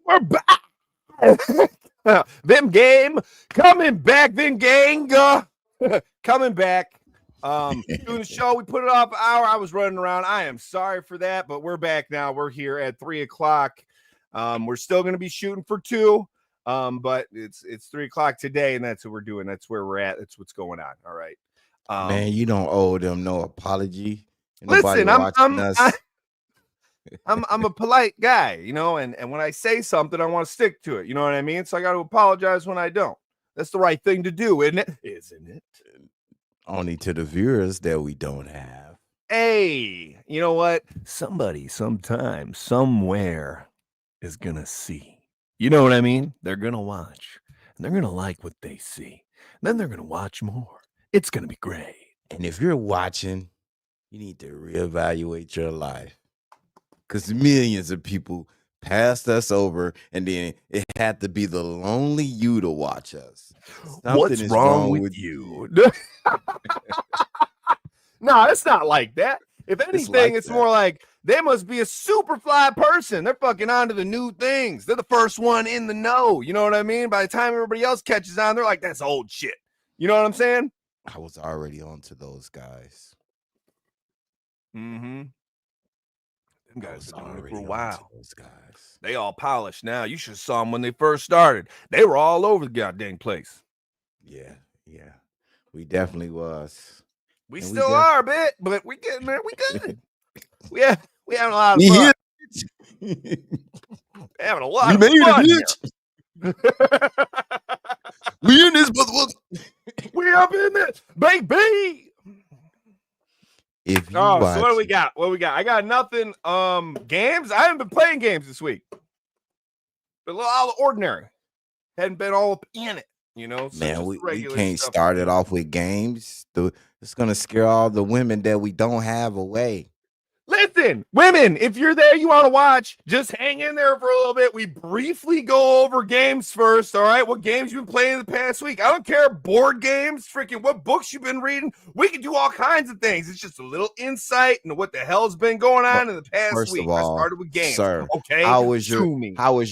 We're back. Vim Game coming back. Vim Gang coming back. Doing the show. We put it off an hour. I was running around. I am sorry for that, but we're back now. We're here at 3:00. We're still going to be shooting for 2. But it's 3:00 today, and that's what we're doing. That's where we're at. That's what's going on. All right. Man, you don't owe them no apology. Listen, I'm a polite guy, you know, and when I say something, I want to stick to it. You know what I mean? So I got to apologize when I don't. That's the right thing to do, isn't it? Isn't it? Only to the viewers that we don't have. Hey, you know what? Somebody, sometime, somewhere is going to see. You know what I mean? They're going to watch, and they're going to like what they see. Then they're going to watch more. It's going to be great. And if you're watching, you need to reevaluate your life. Because millions of people passed us over, and then it had to be the lonely you to watch us. What's wrong with you? No, it's not like that. If anything, it's more like they must be a super fly person. They're fucking on to the new things. They're the first one in the know. You know what I mean? By the time everybody else catches on, they're like, that's old shit. You know what I'm saying? I was already on to those guys. Mm-hmm. Them guys have been doing it for a while. Those guys. They all polished now. You should have saw them when they first started. They were all over the goddamn place. Yeah. We definitely was. We still are a bit, but we getting there. We good. we having a lot of fun. Having a lot of fun. We in this motherfucker. We up in this, baby. So what do we got? I got nothing. Games. I haven't been playing games this week. Been a little out of the ordinary. Hadn't been all up in it, you know. So man, we can't start it off with games. It's gonna scare all the women that we don't have away. Listen, women, if you're there, you want to watch, just hang in there for a little bit. We briefly go over games first, all right? What games you've been playing the past week. I don't care, board games, freaking what books you've been reading. We can do all kinds of things. It's just a little insight into what the hell's been going on in the past week. Of all, I started with games, sir, okay? How is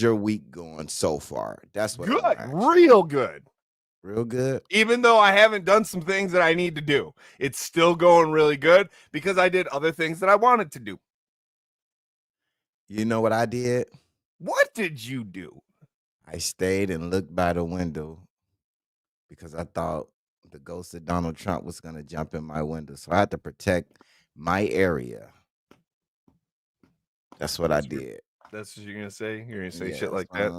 your week going so far? That's what good, real good. Real good. Even though I haven't done some things that I need to do, it's still going really good because I did other things that I wanted to do. You know what I did? What did you do? I stayed and looked by the window because I thought the ghost of Donald Trump was going to jump in my window. So I had to protect my area. That's what I did. That's what you're going to say? You're going to say shit like that?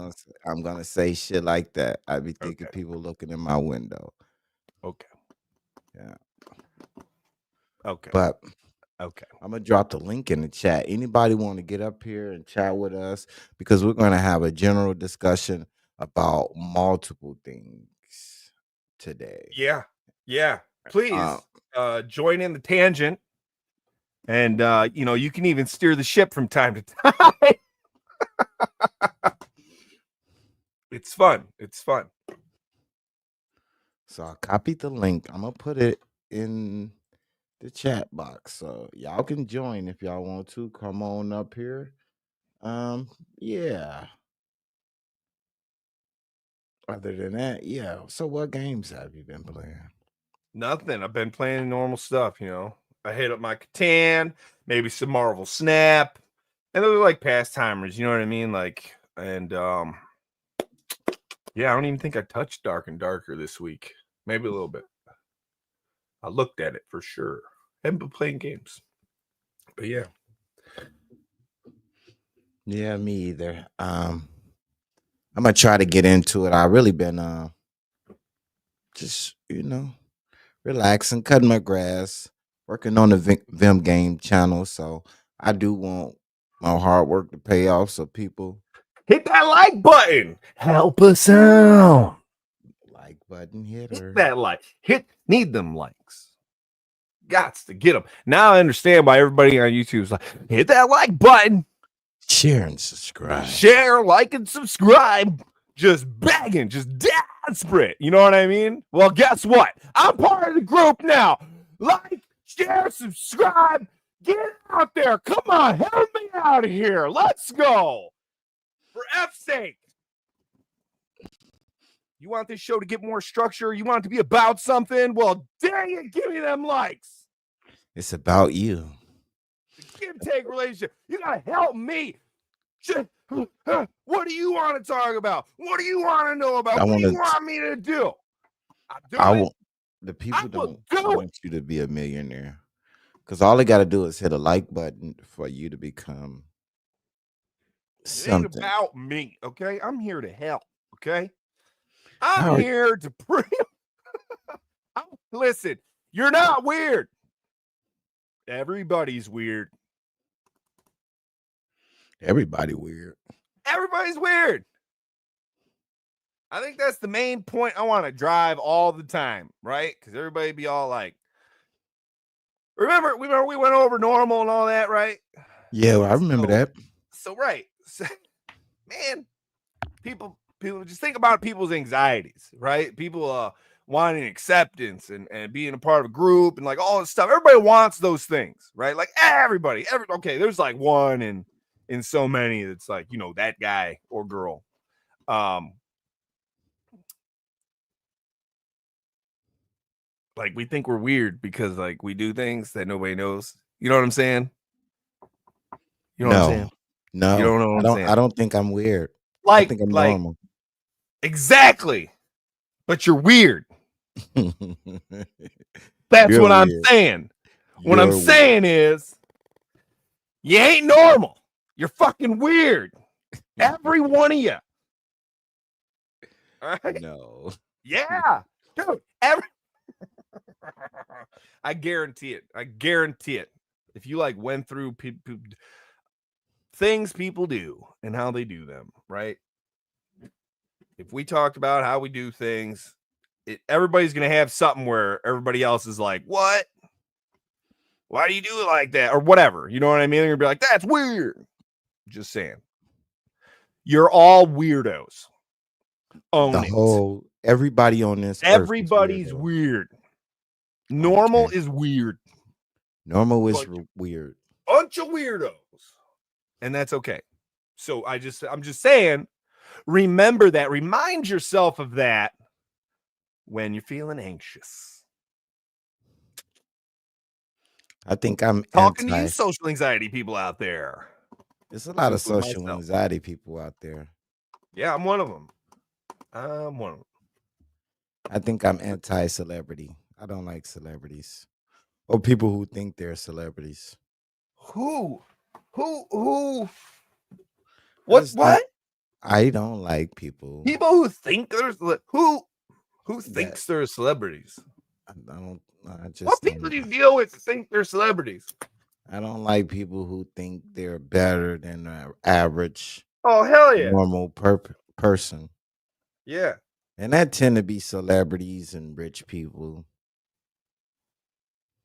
I'm going to say shit like that. I be thinking people looking in my window. Okay. Yeah. Okay. But I'm going to drop the link in the chat. Anybody want to get up here and chat with us? Because we're going to have a general discussion about multiple things today. Yeah. Please join in the tangent. And, you can even steer the ship from time to time. It's fun. So I copied the link. I'm going to put it in the chat box. So y'all can join if y'all want to. Come on up here. Yeah. Other than that, yeah. So what games have you been playing? Nothing. I've been playing normal stuff, you know. I hit up my Catan, maybe some Marvel Snap. And those are like past-timers, you know what I mean? Like, and yeah, I don't even think I touched Dark and Darker this week. Maybe a little bit. I looked at it for sure. Haven't been playing games. But yeah. Yeah, me either. I'm gonna try to get into it. I really been just, relaxing, cutting my grass, working on the Vim Gang channel. So I do want my hard work to pay off. So people hit that like button. Help us out. Like button hitter. Hit that like. Need them likes. Gots to get them. Now I understand why everybody on YouTube is like, hit that like button. Share and subscribe. Share, like, and subscribe. Just begging, just desperate. You know what I mean? Well, guess what? I'm part of the group now. Like, share, subscribe. Get out there. Come on, help me out of here. Let's go. For F's sake. You want this show to get more structure? You want it to be about something? Well, dang it, give me them likes. It's about you. The give take relationship. You gotta help me. What do you want to talk about? What do you want to know about? What do you want me to do? The people don't want you to be a millionaire, because all they got to do is hit a like button for you to become something. It ain't about me, okay? I'm here to help, okay? I'm here to bring. Listen, you're not weird. Everybody's weird. Everybody's weird. I think that's the main point I want to drive all the time, right? Because everybody be all like, remember we went over normal and all that, right? Yeah, well, I remember that. So, right. So, man, people just think about people's anxieties, right? People wanting acceptance and being a part of a group and like all this stuff. Everybody wants those things, right? Like everybody. Okay, there's like one in so many that's like, you know, that guy or girl. Like we think we're weird because like we do things that nobody knows. You know what I'm saying? You know what I'm saying? No, you don't know what I'm saying. I don't think I'm weird. Like, I think I'm normal. Exactly. But you're weird. That's what I'm saying. What I'm saying is you ain't normal. You're fucking weird. Every one of you. All right? No. Yeah. Dude, I guarantee it. If you like went through things people do and how they do them, right? If we talked about how we do things, everybody's going to have something where everybody else is like, what? Why do you do it like that? Or whatever. You know what I mean? You're going to be like, that's weird. Just saying. You're all weirdos. Everybody on this Everybody's weird. Normal is weird. Normal is weird. Bunch of weirdos. And that's okay. So I'm just saying, remember that. Remind yourself of that when you're feeling anxious. I think I'm talking to you social anxiety people out there. There's a lot of social anxiety people out there. Yeah, I'm one of them. I think I'm anti-celebrity. I don't like celebrities or people who think they're celebrities. Who? What? I don't like people who think they're who thinks they're celebrities. What people do you deal with to think they're celebrities? I don't like people who think they're better than an average. Oh hell yeah, normal person. Yeah, and that tend to be celebrities and rich people.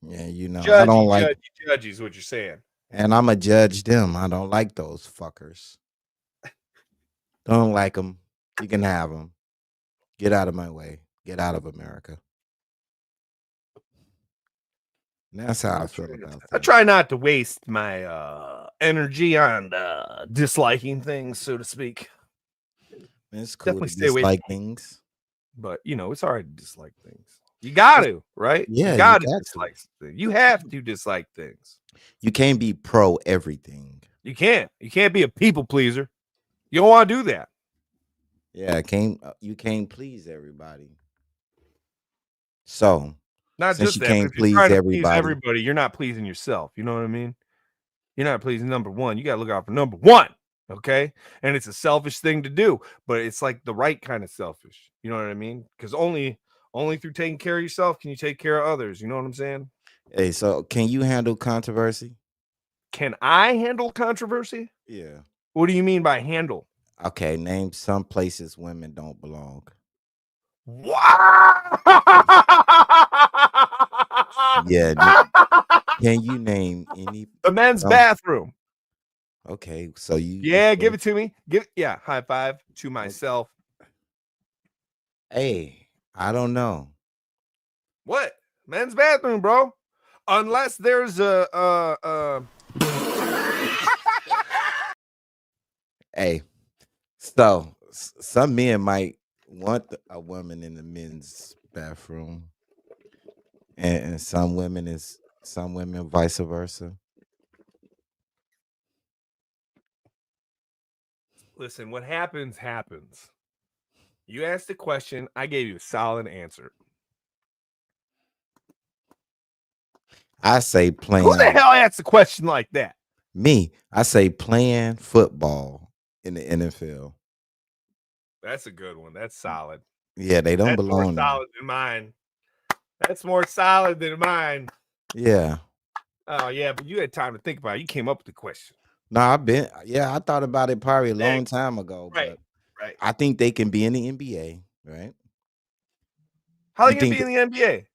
Yeah, you know, I don't like judgy is what you're saying. And I'm a judge them. I don't like those fuckers. Don't like them. You can have them. Get out of my way. Get out of America. And that's how I feel about things. I try not to waste my energy on disliking things, so to speak. It's cool definitely to dislike things. But, you know, it's hard to dislike things. You got to, right? Yeah, you got to dislike things. You have to dislike things. You can't be pro everything. You can't. You can't be a people pleaser. You don't want to do that. Yeah, you can't please everybody. So, not just you that, can't please everybody, you're not pleasing yourself. You know what I mean? You're not pleasing number one. You got to look out for number one. Okay. And it's a selfish thing to do, but it's like the right kind of selfish. You know what I mean? Because only through taking care of yourself can you take care of others. You know what I'm saying? Hey, so can you handle controversy? Can I handle controversy? Yeah. What do you mean by handle? Okay, name some places women don't belong. Wow. Yeah. Can you name any? The men's bathroom. Okay, so you. Yeah, give it to me. High five to myself. Hey, I don't know. What? Men's bathroom, bro. Unless there's a Hey, So some men might want a woman in the men's bathroom, and some women vice versa. Listen, what happens happens. You asked a question, I gave you a solid answer. I say Who the playing hell asked a question like that? me. I say playing football in the NFL. That's a good one. That's solid. Yeah, they don't That's more belong there. solid than mine. That's more solid than mine. Yeah. Oh yeah, but you had time to think about it. You came up with the question. No, I thought about it probably a Yeah, long time ago, right, but right. I think they can be in the NBA, right? How are You they gonna think be in the NBA?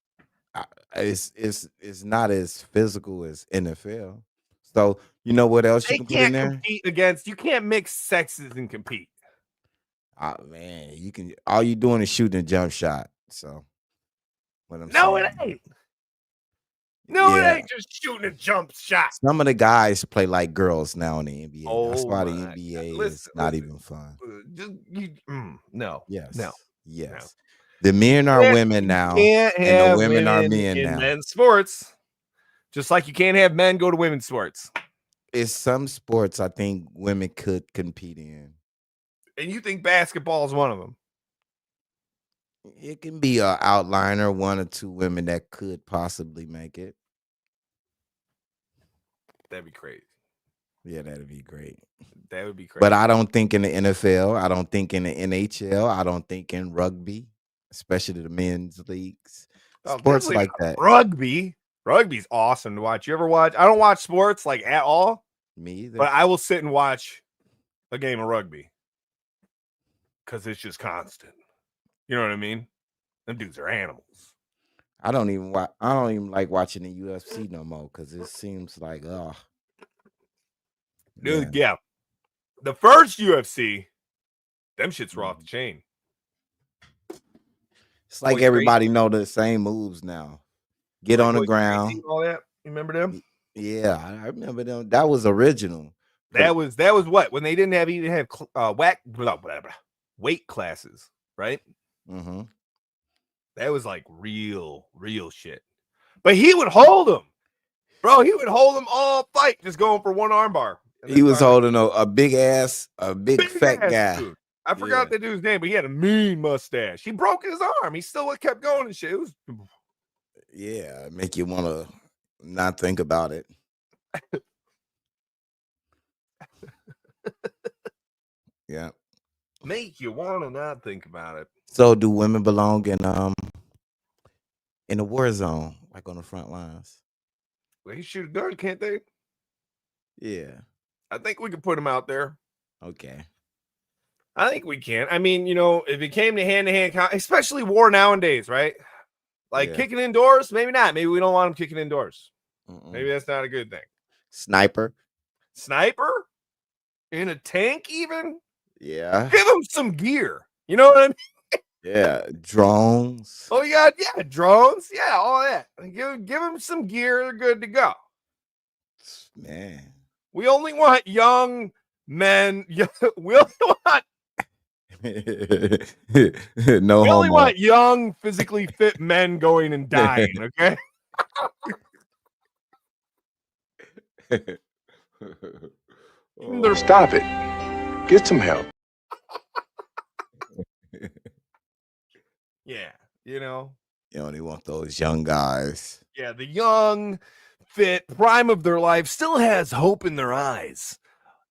uh, it's not as physical as NFL. So you know what else you They can put in can't there? compete against. You can't mix sexes and compete. Oh man, you can. All you doing is shooting a jump shot. So what I'm No, it saying, ain't. No, it yeah, ain't just shooting a jump shot. some of the guys play like girls now in the NBA. That's Oh why the my God! NBA is Listen, not listen. even fun. Just you. No, no, Yes, no. yes. The men are women You now, can't and the have women are women men in now. men's sports, just like you can't have men go to women's sports. It's some sports I think women could compete in. And you think basketball is one of them? It can be a outliner, one or two women that could possibly make it. That'd be crazy. Yeah, that'd be great. That would be But crazy. I don't think in the NFL, I don't think in the NHL, I don't think in rugby, especially the men's leagues. Oh, Sports definitely like not that. rugby. Rugby's awesome to watch. You ever watch? I don't watch sports like at all, Me but either. I will sit and watch a game of rugby because it's just constant. You know what I mean? Them dudes are animals. I don't even like watching the UFC no more because it seems like yeah. Dude, yeah. The first UFC, them shits were off the Mhm. chain. It's like Royce everybody Gracie, know the same moves now. Get like on the Royce Gracie ground. and all that. You remember them? Yeah, I remember them. That was original. But That was what when they didn't even have whack blah, blah, blah, weight classes, right? mhm. That was like real shit. But he would hold them, bro. He would hold them all fight, just going for one arm bar, and He then was finally holding a big big fat ass guy. dude. I Yeah. forgot the dude's name, but he had a mean mustache. He broke his arm. He still kept going and shit. It was Yeah, make you want to not think about it. Yeah. make you want to not think about it. So do women belong in the war zone, like on the front lines? They shoot a gun, can't they? Yeah. I think we could put them out there. Okay. I think we can. I mean, if it came to hand, especially war nowadays, right? Like Yeah. kicking indoors, maybe not. Maybe we don't want them kicking indoors. Maybe Mm-mm. that's not a good thing. Sniper. Sniper in a tank, even Yeah. give them some gear. You know what I mean? Yeah. Drones. Oh, you got drones, all that. Give them some gear. They're good to go. Man. We only want young men. We only want No we only homo. want young, physically fit men going and dying. Okay. Oh. Stop it. Get some help. Yeah. You know. You only want those young guys. Yeah, the young, fit, prime of their life still has hope in their eyes.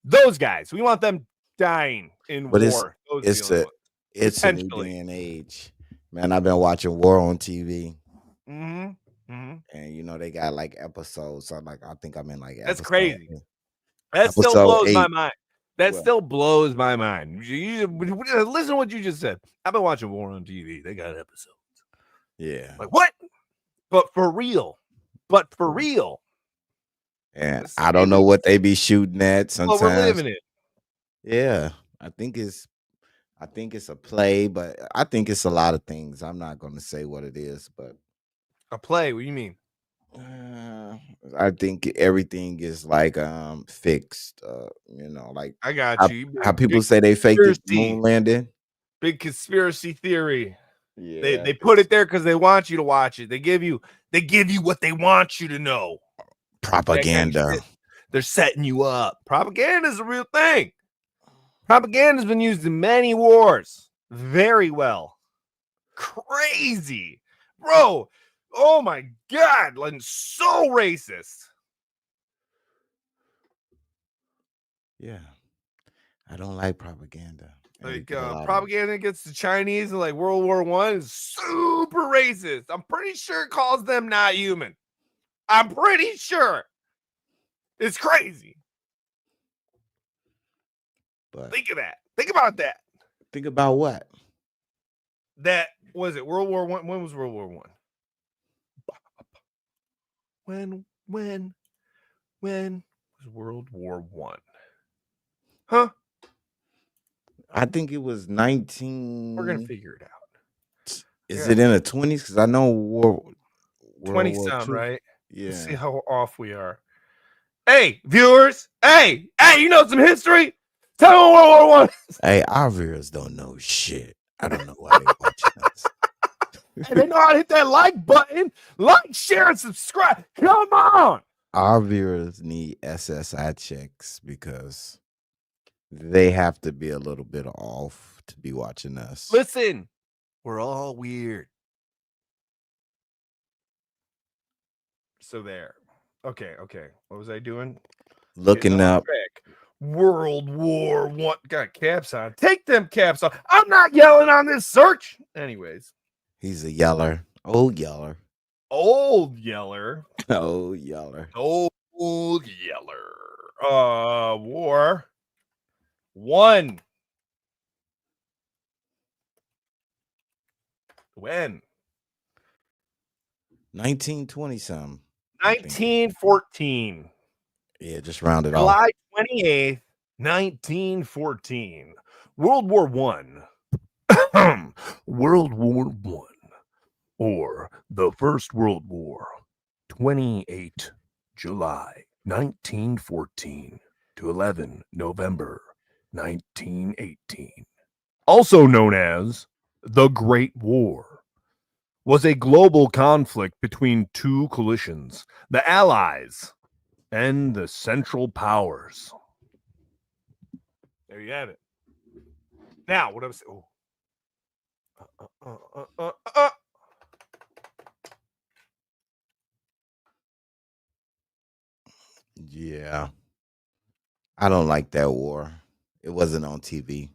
Those guys, we want them dying in But war. Those are the it's only a ones. it's a new Potentially. day and age. Man, I've been watching War on TV. Mm-hmm. Mm-hmm. And they got like episodes. So I think I'm in like That's episode crazy. That still episode blows my 8. mind. That Well, still blows my mind. Listen to what you just said. I've been watching War on TV. They got episodes. yeah. Like what? But for real. And It's I don't know what they be shooting at what we're sometimes. living in. Yeah. I think it's a play, but I think it's a lot of things. I'm not gonna say what it is, but A play. What do you mean? I think everything is like fixed. Like I got how, you. how people Big say they faked the conspiracy. moon landing. Big conspiracy theory. Yeah, They put it there because they want you to watch it. They give you what they want you to know. That kind of propaganda. shit. They're setting you up. Propaganda is a real thing. Propaganda has been used in many wars very well. Crazy, bro. Oh my God, like so racist. Yeah, I don't like propaganda. Like Anything a lot of propaganda against the Chinese and like World War I is super racist. I'm pretty sure it calls them not human. I'm pretty sure. It's crazy. but Think of that. Think about that. think about what? That was it. World War One. When was World War One? When was World War One? Huh? I think it was We're gonna 19. figure it out. Is Yeah. it in the 20s? Because I know World 20 War sound, II. right? Let's see Yeah. how off we are. Hey, viewers. Hey, you know some history? Tell me what World War One. Hey, our viewers don't know shit. I don't know why they're watching us. Hey, they know how to hit that like button. Like, share, and subscribe. Come on. Our viewers need SSI checks because they have to be a little bit off to be watching us. Listen, we're all weird. So there. Okay. What was I doing? Looking Getting off up. track. World War One. Got caps on. Take them caps off. I'm not yelling on this search. Anyways. He's a yeller. Old yeller. Old yeller. Old yeller. Old yeller. War One. When? 1920 something. 1914. Yeah, just round it off. July 28th, 1914. World War One. World War One. Or the First World War. 28 July 1914 to 11 November 1918. Also known as the Great War, was a global conflict between two coalitions, the Allies and the Central Powers. There you have it. Now, what I was saying. Yeah. I don't like that war. It wasn't on TV.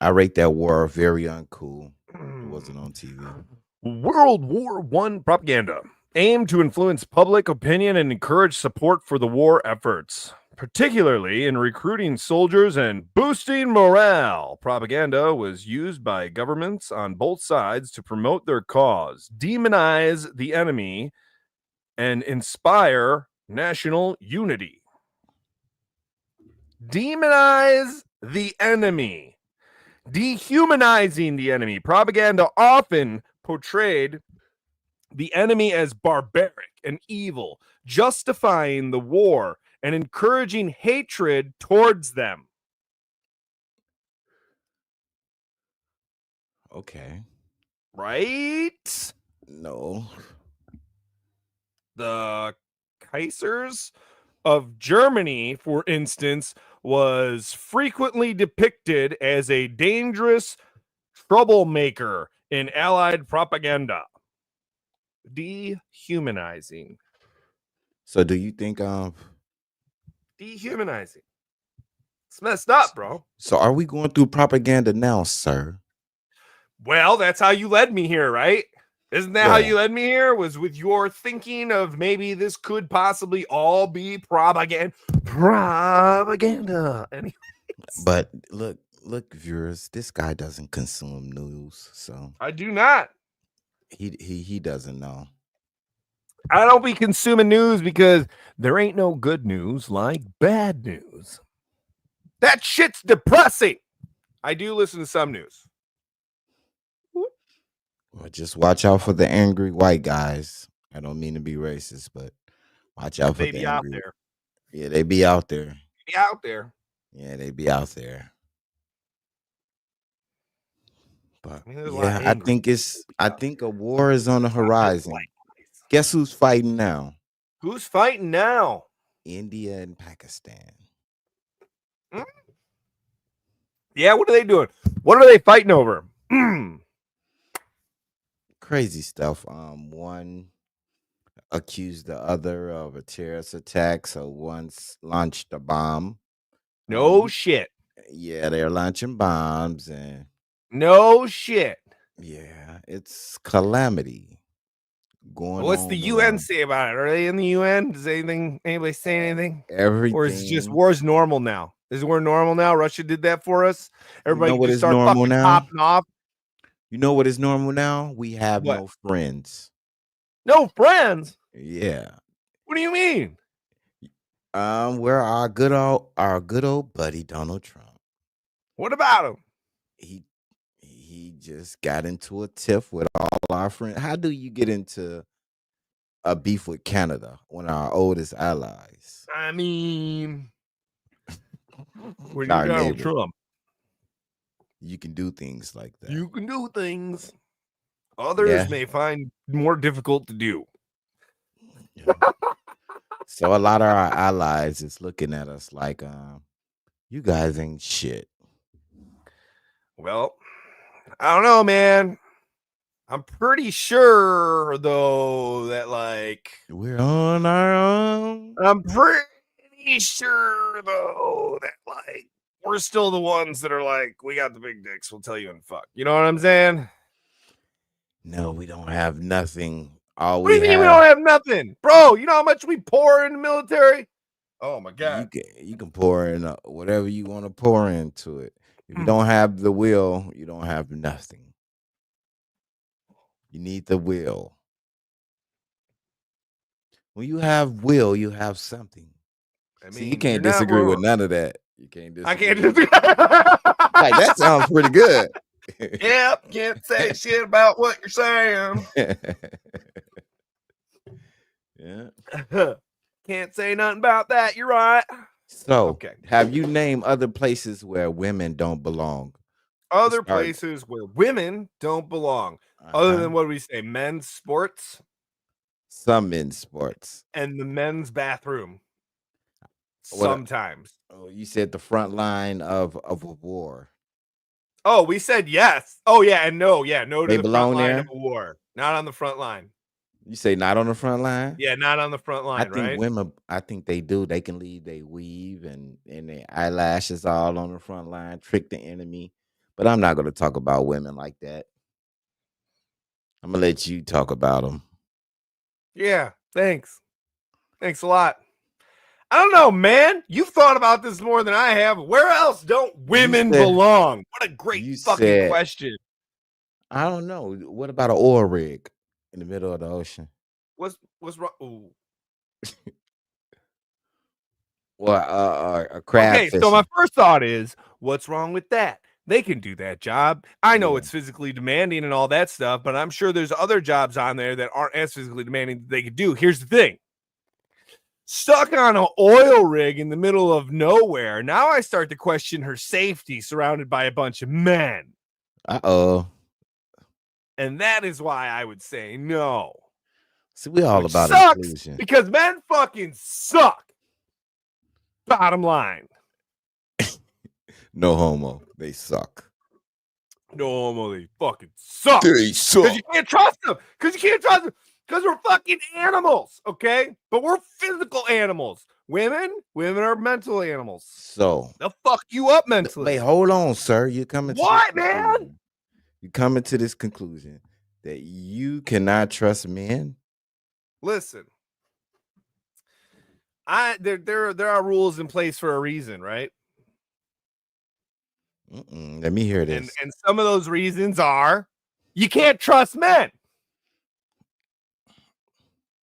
I rate that war very uncool. It wasn't on TV. World War One propaganda aimed to influence public opinion and encourage support for the war efforts, particularly in recruiting soldiers and boosting morale. Propaganda was used by governments on both sides to promote their cause, demonize the enemy, and inspire national unity. Demonize the enemy, dehumanizing the enemy. Propaganda often portrayed the enemy as barbaric and evil, justifying the war and encouraging hatred towards them. Okay. Right? No. The Kaisers of Germany, for instance, was frequently depicted as a dangerous troublemaker in Allied propaganda. Dehumanizing. So do you think Dehumanizing. It's messed up, bro. so are we going through propaganda now, sir? Well, that's how you led me here, right? Isn't that how Yeah. you led me here? Was with your thinking of maybe this could possibly all be propaganda. Anyways. But look, viewers, this guy doesn't consume news, so I do not. he doesn't know. I don't be consuming news because there ain't no good news like bad news. That shit's depressing. I do listen to some news. Well, just watch out for the angry white guys. I don't mean to be racist, but watch out for They the be out angry. there. Yeah, they be out there. Be out there. Yeah, they be out there. But I mean, there's a lot yeah, of angry. I think a war is on the It's not just horizon. white guys. Guess who's fighting now? Who's fighting now? India and Pakistan. Hmm? Yeah, what are they doing? What are they fighting over? Crazy stuff. One accused the other of a terrorist attack, so one's launched a bomb. No You, shit. yeah, they're launching bombs, and No shit. yeah, it's calamity going What's the on UN around say about it? Are they in the UN? Does anybody say anything? Or is it just everything. war's normal now? Is war normal now? Russia did that for us. You know Everybody what just is start normal fucking now? popping off. You know what is normal now? We have What? no friends. No friends? Yeah. What do you mean? We're our good old buddy Donald Trump. What about him? He just got into a tiff with all our friends. How do you get into a beef with Canada, one of our oldest allies? I mean, when you're Our Donald neighbor. Trump, You can do things like that. you can do things others Yeah. may find more difficult to do. Yeah. So a lot of our allies is looking at us like, you guys ain't shit. Well, I don't know, man. I'm pretty sure though that like We're on our own. I'm pretty sure though that like we're still the ones that are like we got the big dicks. We'll tell you in fuck. You know what I'm saying? No, we don't have nothing. All What do we you mean we have, don't have nothing, bro? You know how much we pour in the military? Oh my god. you can pour in whatever you want to pour into it. If you don't have the will, you don't have nothing. You need the will. When you have will, you have something. I See, you mean, you're can't not disagree wrong. with none of that. You can't disagree. I can't with just like that sounds pretty good. Yep, can't say shit about what you're saying. Yeah. Can't say nothing about that. You're right. So, Okay. have you named other places where women don't belong? Other Start. places where women don't belong, other Uh-huh. than what do we say, men's sports Some in sports. and the men's bathroom. What? Sometimes. Oh, you said the front line of a war. Oh, we said yes. Oh, yeah, and no. Yeah, no to They the front belong line there? of a war. Not on the front line. You say not on the front line? Yeah, not on the front I line, think right? women. I think they do. They can leave their weave and their eyelashes all on the front line, trick the enemy. But I'm not going to talk about women like that. I'm gonna let you talk about them. Yeah, thanks. Thanks a lot. I don't know, man. You've thought about this more than I have. Where else don't women belong? What a great fucking question. I don't know. What about an oil rig in the middle of the ocean? What's wrong? Ooh. Or a crab Okay, fishing. so my first thought is, what's wrong with that? They can do that job. I know Yeah. it's physically demanding and all that stuff, but I'm sure there's other jobs on there that aren't as physically demanding that they could do. Here's the thing. Stuck on an oil rig in the middle of nowhere. Now I start to question her safety surrounded by a bunch of men. Uh-oh. And that is why I would say no. See, we all Which about sucks inclusion. because men fucking suck. Bottom line. No homo. They suck. No homo, they fucking suck. They suck. Because you can't trust them. Because we're fucking animals, okay? But we're physical animals. Women are mental animals. So They'll fuck you up mentally. wait, hold on, sir. You're coming to What, man? You coming to this conclusion that you cannot trust men? Listen. There are rules in place for a reason, right? Let me hear this. And some of those reasons are you can't trust men.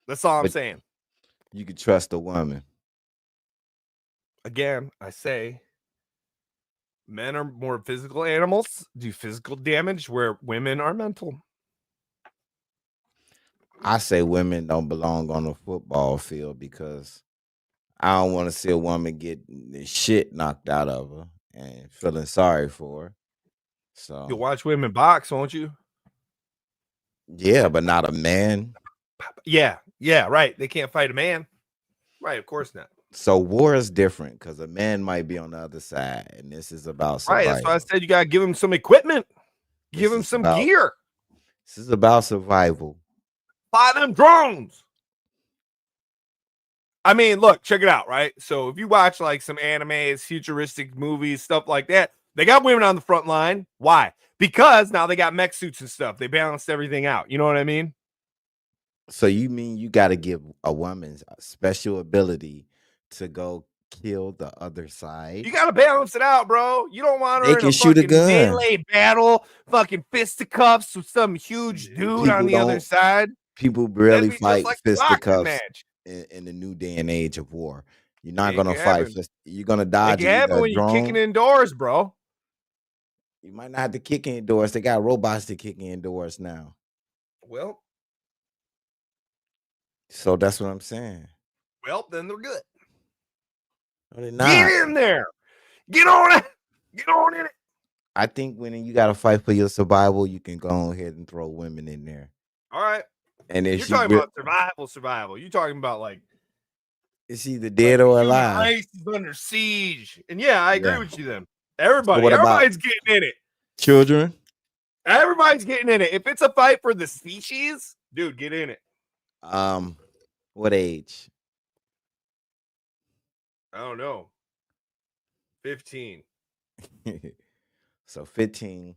That's all I'm saying. You can trust a woman. Again, I say men are more physical animals, do physical damage where women are mental. I say women don't belong on the football field because I don't want to see a woman get the shit knocked out of her and feeling sorry for her. So You'll watch women box, won't you? yeah, but not a man. Yeah, right. They can't fight a man. Right, of course not. So war is different because a man might be on the other side, and this is about Right, that's why I survival. said you gotta give him some equipment, give This him is some about gear, this is about survival. buy them drones. I mean, look, check it out, right? So if you watch like some animes, futuristic movies, stuff like that, they got women on the front line. Why? Because now they got mech suits and stuff. They balanced everything out. You know what I mean? So you mean you got to give a woman a special ability to go kill the other side? You got to balance it out, bro. You don't want They her in can a shoot a fucking gun. melee battle, fucking fisticuffs with some huge dude on People the other don't. side. People That'd barely be just fight like a boxing fisticuffs match. in the new day and age of war. You're not It gonna can fight. happen. You're gonna It dodge can either happen a when you're kicking drone. indoors, bro. You might not have to kick indoors. They got robots to kick indoors now. Well, So that's what I'm saying. then they're good. No, they're Get not. in there. Get on it. Get on in it. I think when you got to fight for your survival, you can go ahead and throw women in there. All right. And You're talking about survival. You're talking about like it's either dead or human alive. race is under siege. And yeah, I agree Yeah. with you then. So what about Everybody's getting in it. children? Everybody's getting in it. If it's a fight for the species, dude, get in it. What age? I don't know. 15. So 15,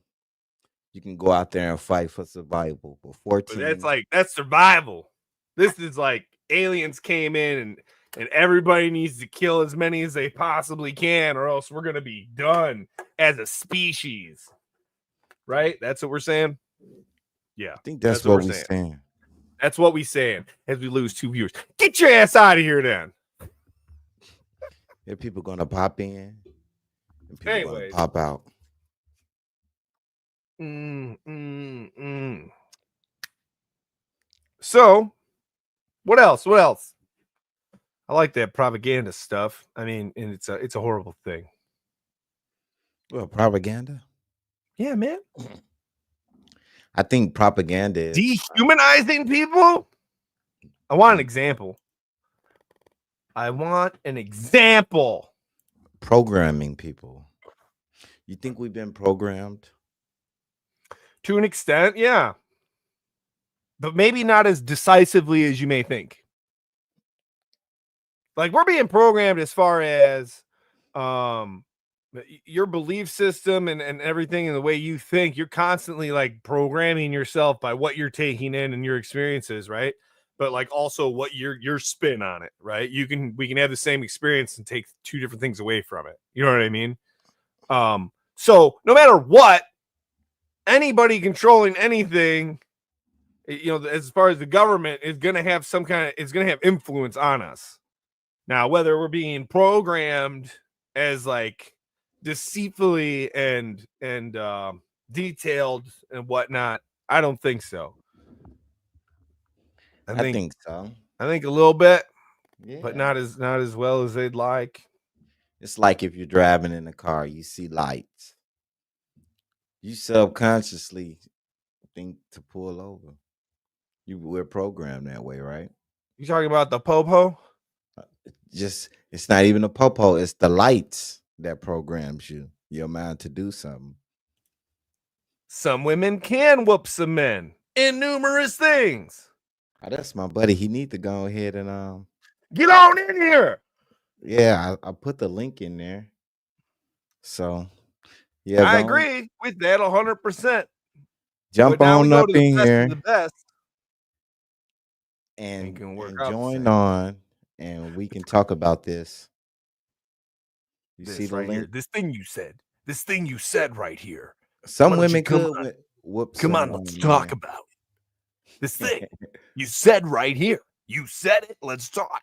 you can go out there and fight for survival. But 14, But that's survival. This is like aliens came in and everybody needs to kill as many as they possibly can, or else we're gonna be done as a species. Right? That's what we're saying. Yeah, I think that's what we're saying. That's what we saying as we lose 2 viewers. Get your ass out of here, then. There are people gonna pop in and people Anyways. gonna pop out. So, what else? What else? I like that propaganda stuff. I mean, and it's a horrible thing. Well, propaganda. Yeah, man. I think propaganda is Dehumanizing people. I want an example. I want an example. programming people. You think we've been programmed? To an extent, yeah. But maybe not as decisively as you may think. Like we're being programmed as far as your belief system and everything and the way you think. You're constantly like programming yourself by what you're taking in and your experiences, right? But like also what your spin on it, right? We can have the same experience and take two different things away from it. You know what I mean? So no matter what, anybody controlling anything, you know, as far as the government is going to have it's going to have influence on us. Now, whether we're being programmed as like deceitfully and detailed and whatnot, I don't think so. I think so. I think a little bit, Yeah. but not as well as they'd like. It's like if you're driving in a car, you see lights. You subconsciously think to pull over. We're programmed that way, right? You talking about the popo? Just it's not even a popo, it's the lights that programs your mind to do something. Some women can whoop some men in numerous things. Oh, that's my buddy. He need to go ahead and get on in here. Yeah, I put the link in there. So yeah, I agree with that 100%. Jump on up in here. The best. And join on, and we can talk about this. You see the right link? Here. This thing you said right here. Some women could whoop. Come on, let's talk about it. This thing you said right here. You said it. Let's talk.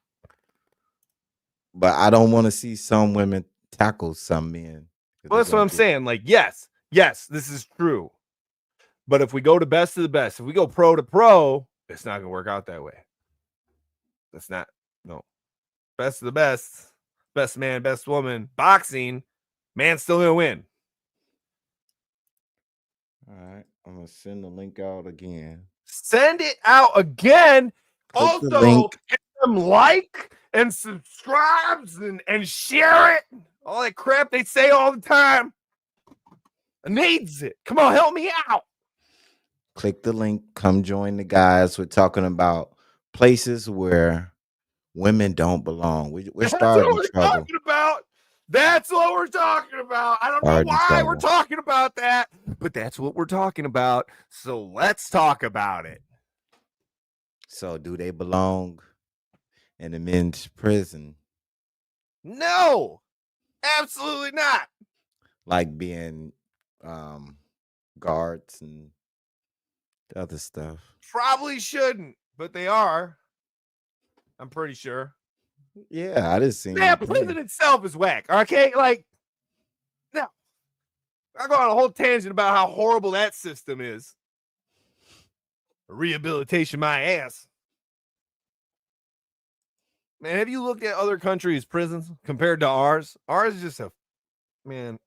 But I don't want to see some women tackle some men. Well, that's what I'm saying. Like, yes, this is true. But if we go to best of the best, if we go pro to pro, It's not gonna work out that way. That's not no. Best of the best. Best man, best woman. Boxing. Man's still gonna win. All right, I'm gonna send the link out again. Send it out again. Click the Also, link. hit them like and subscribes and share it. All that crap they say all the time. I needs it. Come on, help me out. Click the link. Come join the guys. We're talking about places where women don't belong. We're That's what starting we're trouble. talking about. That's what we're talking about. I don't know Starting why we're trouble. talking about that, but that's what we're talking about. So let's talk about it. So, do they belong in the men's prison? No, absolutely not. Like being guards and other stuff. Probably shouldn't, but they are. I'm pretty sure. Yeah, I just seen. Man, prison itself is whack. Okay, like, no. I go on a whole tangent about how horrible that system is. Rehabilitation, my ass. Man, have you looked at other countries' prisons compared to ours? Ours is just a man.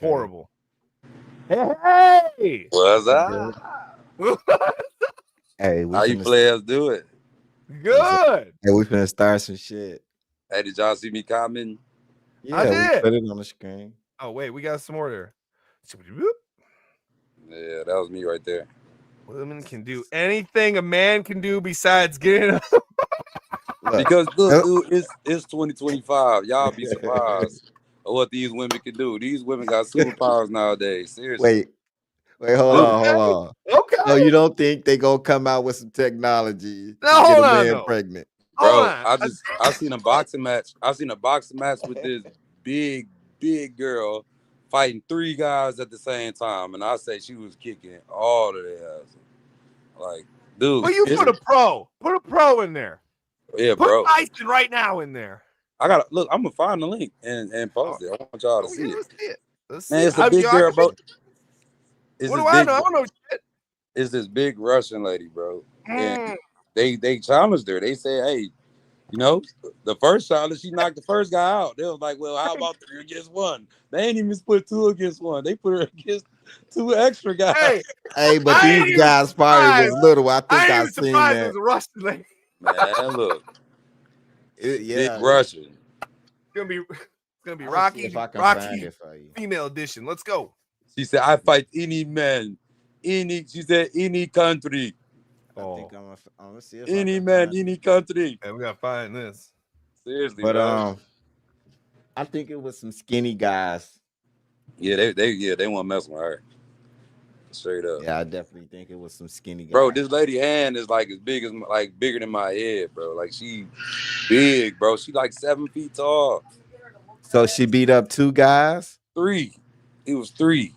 Horrible. Hey, What's up? Hey, we How you finna, players do it? good. hey, we finna start some shit. Hey, did y'all see me commenting? Yeah, we did. put it on the screen. Oh wait, we got some more there. Yeah, that was me right there. Women can do anything a man can do besides getting up. Look, Because look, dude, it's 2025. Y'all be surprised of what these women can do. These women got superpowers nowadays. Seriously. wait, hold Dude. on. Okay. So you don't think they gonna come out with some technology Now, to get hold a on, man though. pregnant? Hold Bro, on. I seen a boxing match. I seen a boxing match with this big girl fighting 3 guys at the same time. And I say she was kicking all of their asses. Like, dude, Well, you put a pro. Put a pro in there. yeah, Put bro. Tyson right now in there. I gotta look. I'm gonna find the link and post it. I want y'all to see Yeah, it. let's see it. Let's Man, see it's it. a big girl, bro. What do I know? I don't know shit. It's this big Russian lady, bro. And Mm. they challenged her. They said, hey, you know, the first challenge, she knocked the first guy out. They was like, well, how about 3 against 1? They ain't even put 2 against 1. They put her against 2 extra guys. Hey, but I ain't these even guys probably was surprised. little. I I think ain't I even seen surprised it that. was a Russian lady. Man, look, big Yeah, Russian. It's gonna be I'll see if I can find Rocky it for you. female edition. Let's go. She said, I fight any man, she said, any country, I think I'm gonna see if I any can man, find it. any country. Okay, we gotta find this. Seriously, But bro. I think it was some skinny guys. Yeah, they want to mess with her. Straight up. Yeah, I definitely think it was some skinny guys. Bro, this lady hand is like as big as like bigger than my head, bro. Like she big, bro. She like 7 feet tall. So she beat up 2 guys. 3. It was 3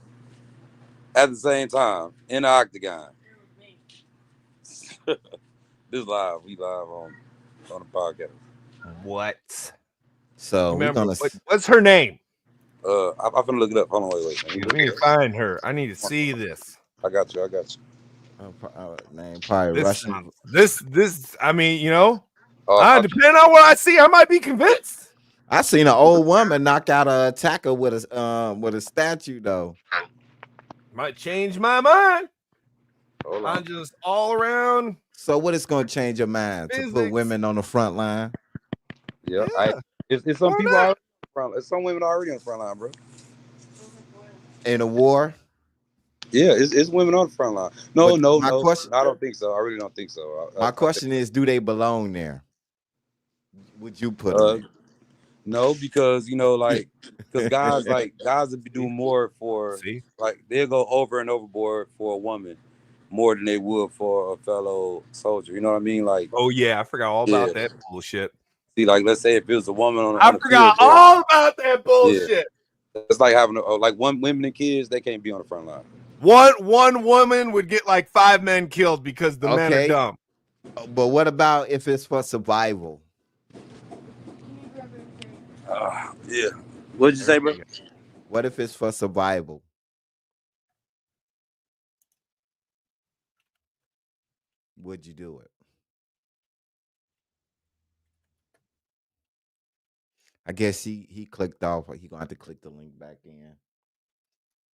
at the same time in the octagon. This live. We live on the podcast. What? So we're Remember, gonna. what's her name? I'm gonna look it up. Hold on, wait. We need to find her. I need to see this. I got you. Name probably Russian. This. I mean, you know, Oh, depending on what I see, I might be convinced. I seen an old woman knock out a attacker with a statue though. Might change my mind. hold on. I'm just all around. So what is going to change your mind to put Physics. women on the front line? Yeah, Yeah. it's some Why people not? already on the front. It's some women already on the front line, bro. In a war? Yeah, it's women on the front line. But No. my question, I don't think so. I really don't think so. my question is, do they belong there? Would you put them there? No, because like, because guys would be doing more for, See? like, they'll go over and overboard for a woman more than they would for a fellow soldier. You know what I mean? Like, Oh yeah, I forgot all about that bullshit. see, like, let's say if it was a woman on I the forgot field, all about that bullshit. it's like having like women and kids. They can't be on the front line. One woman would get like 5 men killed because the men are dumb. But what about if it's for survival? Yeah. What'd you say, bro? What if it's for survival? would you do it? I guess he clicked off. He gonna have to click the link back in.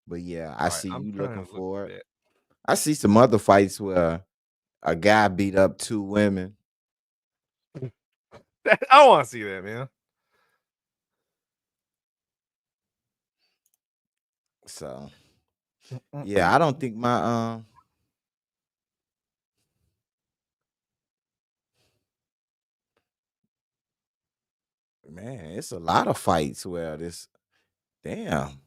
But yeah, I All right, see I'm you trying looking to look for for it. that. I see some other fights where a guy beat up two women. I want to see that, man. So yeah, I don't think my man, it's a lot of fights where this damn.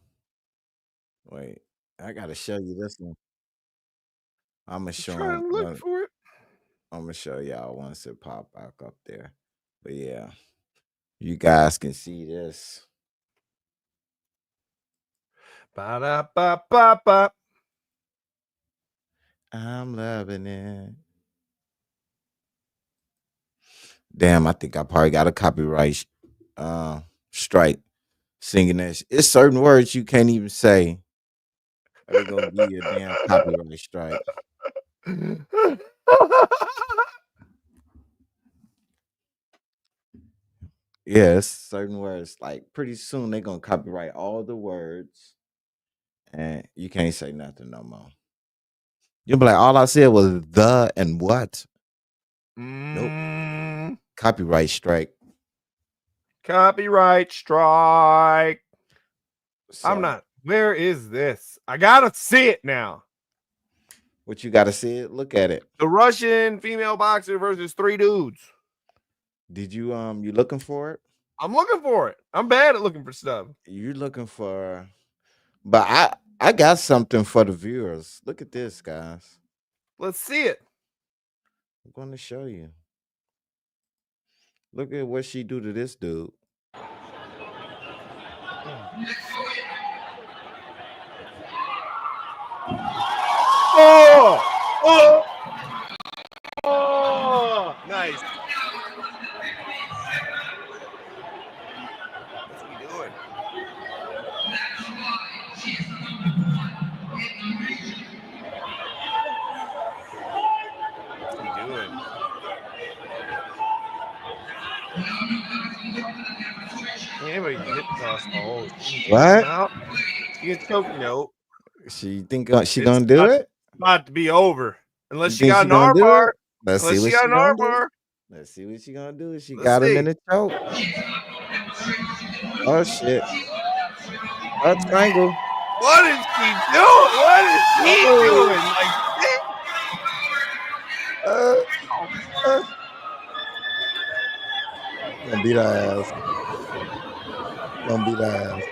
Wait, I gotta show you this one. I'm gonna I'm show trying him. to look for it. I'm gonna show y'all once it pop back up there. But yeah, you guys can see this. Ba-da-ba-ba-ba. I'm loving it. Damn, I think I probably got a copyright strike singing this. It's certain words you can't even say. Or they gonna give you a damn copyright strike. Yes, certain words. Like pretty soon they gonna copyright all the words, and you can't say nothing no more. You'll be like, all I said was the and what. Nope, copyright strike. Copyright strike. I'm So not. Where is this? I gotta see it now. what you gotta see it? Look at it. The Russian female boxer versus 3 dudes. Did you looking for it? I'm looking for it. I'm bad at looking for stuff. You're looking for, but I got something for the viewers. Look at this, guys. Let's see it. I'm going to show you. Look at what she do to this dude. Oh! Oh! Oh! Nice. What's he doing? What's he doing? Anybody can hit toss. Oh, she can choke him What? out. She can choke. Nope. She think she It's gonna do it? about to be over. Unless You she think got she an gonna arm do bar. it? Let's see Unless she what got she an gonna arm do. bar. Let's see what she gonna do. She Let's got him see. in a choke. Oh shit! A triangle. What is she doing? What is he Oh. doing? Like, Uh, uh. Gonna beat her ass. Gonna beat her ass.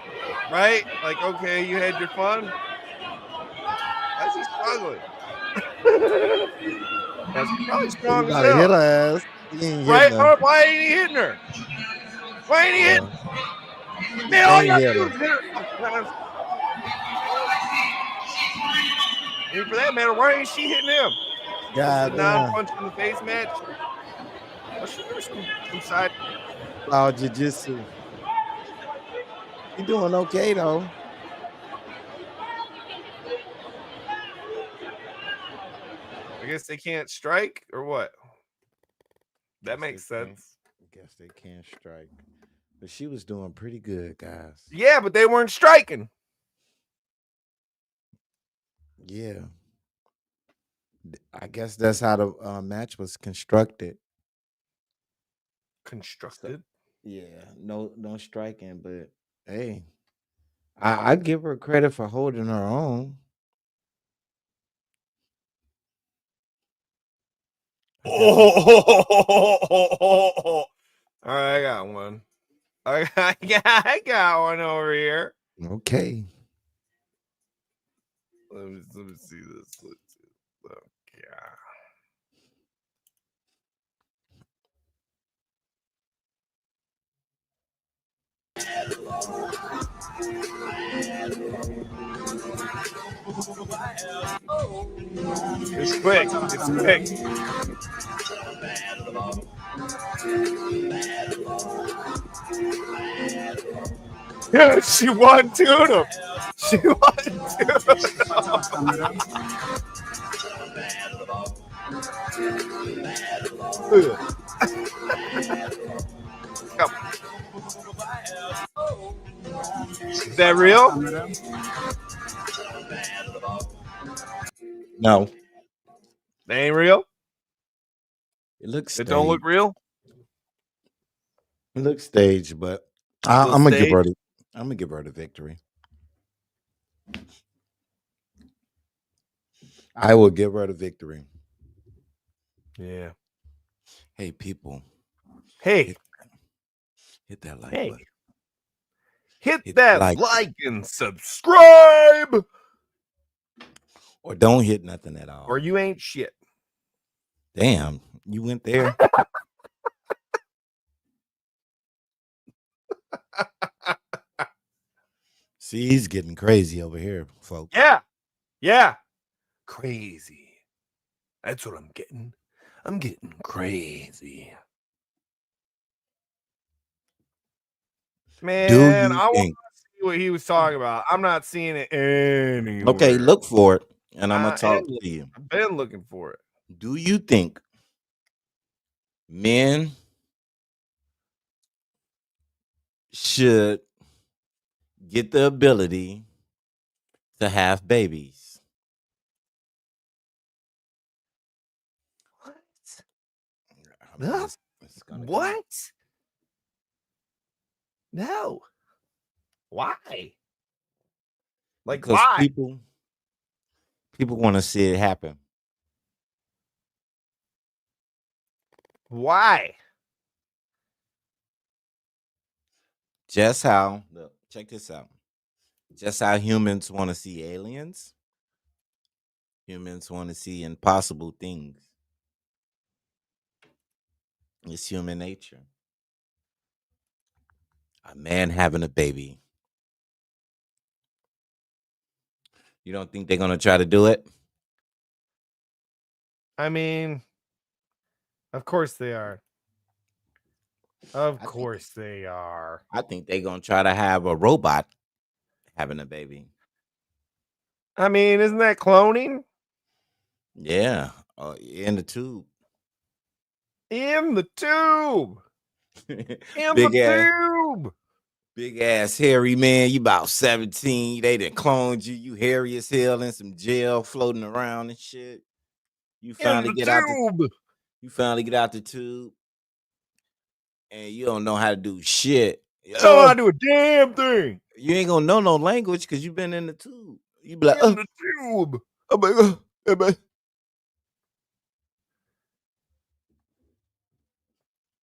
right? Like, okay, you had your fun. Why is he struggling? That's probably He strong as about to hit hell. her ass. He ain't Right? hitting her. Or why ain't he hitting her? Why ain't he hitting? He Man, all you can't gotta hit do her. is hit her a couple times. I mean, for that matter, why ain't she hitting him? This is a God damn. non-punch in the face match. I'll show her some side. Oh, jiu-jitsu. He doing okay though. I guess they can't strike or what? That Guess makes they can't- sense. Guess they can't strike. But she was doing pretty good, guys. Yeah, but they weren't striking. Yeah. I guess that's how the match was constructed. Constructed. Yeah, no striking, but hey, I give her credit for holding her own. Oh, all right, I got one. I got one over here. Okay. Let me see this. Let's see. Oh, God. It's quick. It's quick. Yeah, she won tuna. She won tuna. Come on. Is that real? No, That ain't real. it looks It don't staged. look real. It looks staged, but Little I'm gonna give stage. her the. I'm gonna give her the victory. I will give her the victory. Yeah. Hey, people, Hey, hit that like hey, button. hit Hit that like like and subscribe, or don't hit nothing at all. or you ain't shit. Damn, you went there. See, he's getting crazy over here, folks. Yeah. Crazy. That's what I'm getting. I'm getting crazy. Do Man, you I want think? to see what he was talking about. I'm not seeing it anywhere. Okay, look for it, and I'm gonna I am talk to looking. you. I've been looking for it. Do you think men should get the ability to have babies? What? I mean, Huh? it's gonna come. What? No. Why? Like, Because why? people want to see it happen. Why? Just how look, check this out. Just how humans want to see aliens, humans want to see impossible things. It's human nature. A man having a baby. You don't think they're gonna try to do it? I mean, of course they are. Of I think course they are. I think they're gonna try to have a robot having a baby. I mean, isn't that cloning? Yeah, in the tube. In the tube. In big the ass, tube. big ass hairy man. You about 17. They done cloned you. You hairy as hell in some gel floating around and shit. You In finally the get out the tube. you finally get out the tube, and you don't know how to do shit. Don't know how to do a damn thing. You ain't gonna know no language because you've been in the tube. You be like, In the tube. oh my god, oh my.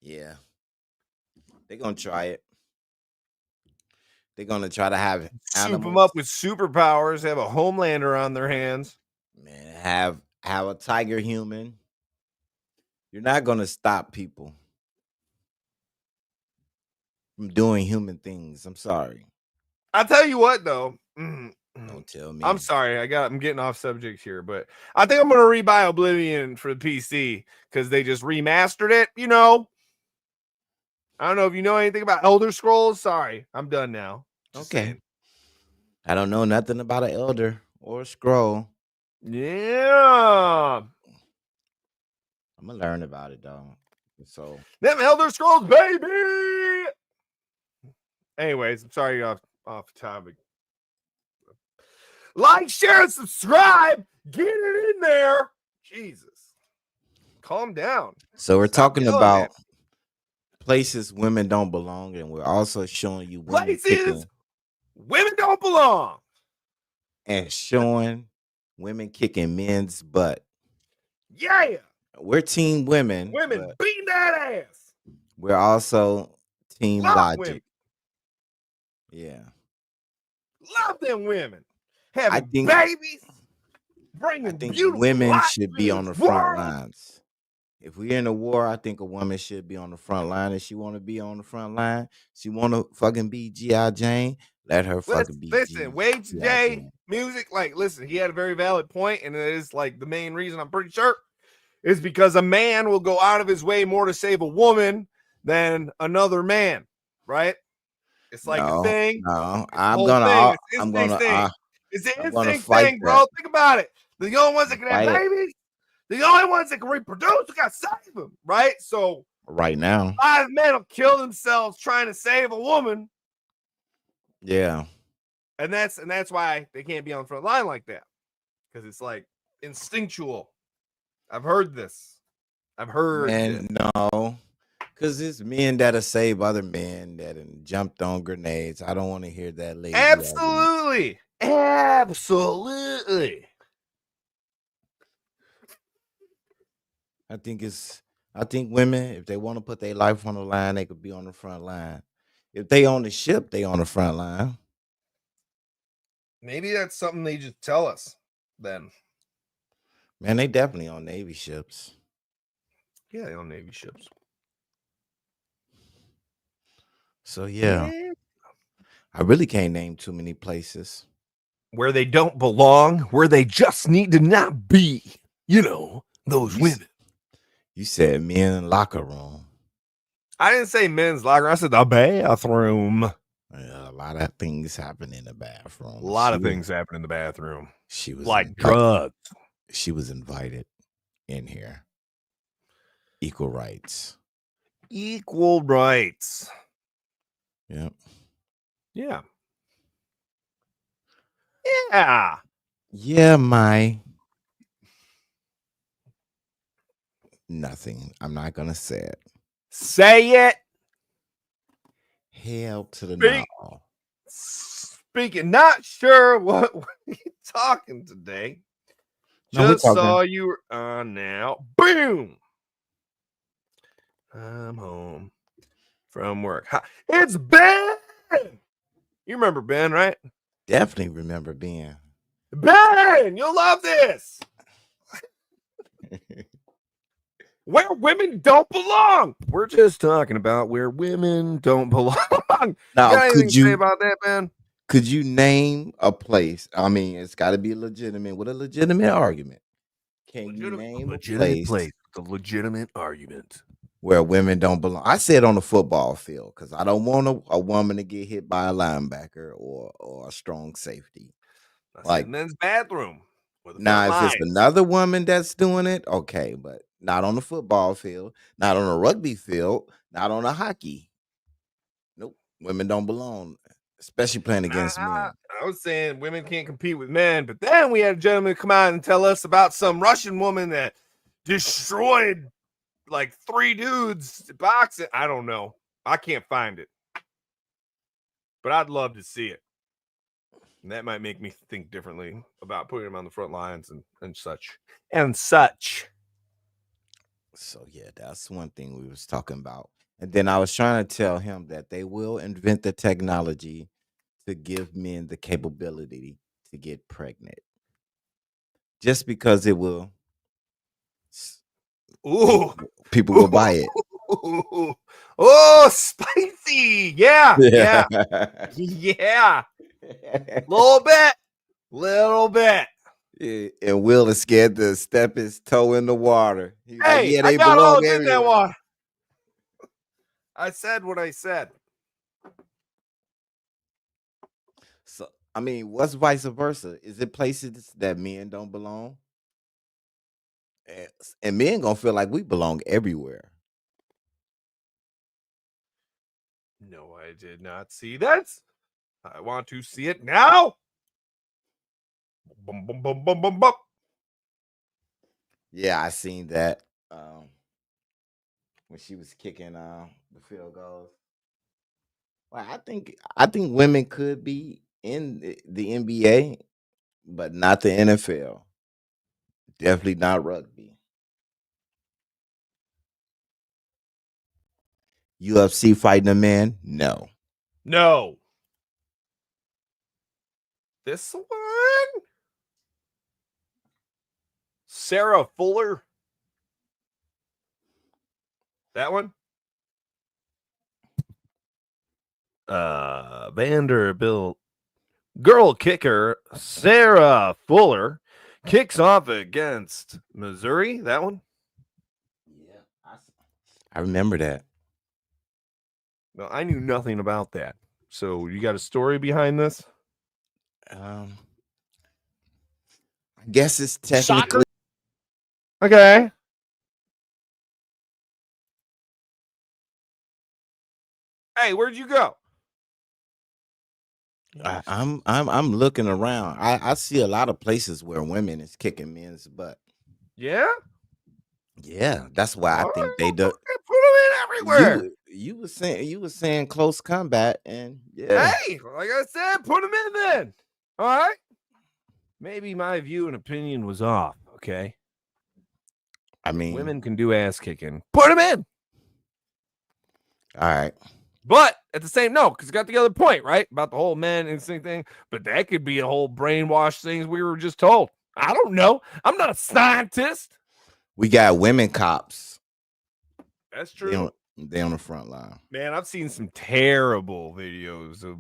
Yeah, they're gonna try it. They're gonna try to have Soup them animals. up with superpowers. Have a Homelander on their hands. Man, have a tiger human. You're not gonna stop people from doing human things. I'm sorry. I'll tell you what, though. Don't tell me. I'm sorry. I'm getting off subject here, but I think I'm gonna rebuy Oblivion for the PC because they just remastered it. You know, I don't know if you know anything about Elder Scrolls. Sorry, I'm done now. Just Okay. saying. I don't know nothing about an elder or a scroll. Yeah. I'm gonna learn about it though. So Them Elder Scrolls, baby. Anyways, I'm sorry off topic. Like, share, and subscribe. Get it in there. Jesus. Calm down. So we're Stop talking yelling about at me. places women don't belong, and we're also showing you women Places kicking women don't belong. and showing women kicking men's butt. Yeah. We're team women, Women but beating that ass. we're also team Love logic. women. Yeah. Love them women. I Having think babies. I Bringing think beautiful women life should be to on the this front world. lines. If we're in a war, I think a woman should be on the front line. If she want to be on the front line, she want to fucking be G.I. Jane, let her fucking be Listen, Wage G.I. J Jane. music, like, listen, he had a very valid point, and it is like the main reason I'm pretty sure is because a man will go out of his way more to save a woman than another man, right? It's like a thing. No, It's the whole thing. It's instinct thing. It's the I'm gonna instinct fight thing, that. bro. Think about it. The only ones that I'm can have fight it. babies, The only ones that can reproduce, we gotta save them, right? So Right now. 5 men will kill themselves trying to save a woman. Yeah. And that's why they can't be on the front line like that. Because it's like instinctual. I've heard this. And no. Because it's men that'll save other men that jumped on grenades. I don't want to hear that lazy Absolutely. Absolutely. I think women, if they want to put their life on the line, they could be on the front line. If they on the ship, they on the front line. Maybe that's something they just tell us then. Man, they definitely on Navy ships. Yeah, they on Navy ships. So yeah. I really can't name too many places where they don't belong, where they just need to not be. You know, those women. You said men locker room. I didn't say men's locker room. I said the bathroom. Yeah, a lot of things happen in the bathroom. A lot of things happen in the bathroom. She was like drugs. She was invited in here. Equal rights. Equal rights. Yep. Yeah. Yeah. Yeah, nothing. I'm not gonna say it. Say it. Hell to the no. Speaking, not sure what we're talking today. Just saw you were on now. Boom. I'm home from work. It's Ben. You remember Ben, right? Definitely remember Ben. Ben, you'll love this. Where women don't belong. We're just talking about where women don't belong. Now, could you say about that, Ben? Could you name a place? I mean, it's got to be legitimate with a legitimate argument. Can you name a place? The legitimate argument where women don't belong? I said on the football field because I don't want a woman to get hit by a linebacker or a strong safety. Like men's bathroom. Now, if it's another woman that's doing it, okay, but not on the football field, not on a rugby field, not on a hockey. Nope, women don't belong, especially playing against men. I was saying women can't compete with men, but then we had a gentleman come out and tell us about some Russian woman that destroyed like 3 dudes boxing. I don't know. I can't find it, but I'd love to see it. And that might make me think differently about putting them on the front lines and such. So yeah, that's one thing we was talking about. And then I was trying to tell him that they will invent the technology to give men the capability to get pregnant. Just because it will. Ooh. People will buy it. Ooh. Oh, spicy. Yeah. Yeah. Yeah. Little bit. Yeah, and Will is scared to step his toe in the water. He's hey, like, yeah, they I got belong all in that water. I said what I said. So, I mean, what's vice versa? Is it places that men don't belong? And men gonna feel like we belong everywhere. No, I did not see that. I want to see it now. Bum, bum, bum, bum, bum, bum. Yeah, I seen that when she was kicking the field goals. Well, I think women could be in the NBA, but not the NFL. Definitely not rugby. UFC fighting a man? No. No. This one? Sarah Fuller? That one? Vanderbilt girl kicker Sarah Fuller kicks off against Missouri. That one? Yeah. I remember that. No, I knew nothing about that. So you got a story behind this? I guess it's technically Okay. Hey, where'd you go? I'm looking around. I see a lot of places where women is kicking men's butt. Yeah. Yeah, that's why I All think right, they do. put them in everywhere. You were saying close combat, and yeah, Hey, like I said, put them in then. All right. Maybe my view and opinion was off. Okay. I mean, Women can do ass kicking. Put them in. all right. But at the same, no, because you got the other point, right? About the whole man instinct thing. But that could be a whole brainwash thing we were just told. I don't know. I'm not a scientist. We got women cops. That's They true. on the front line. Man, I've seen some terrible videos of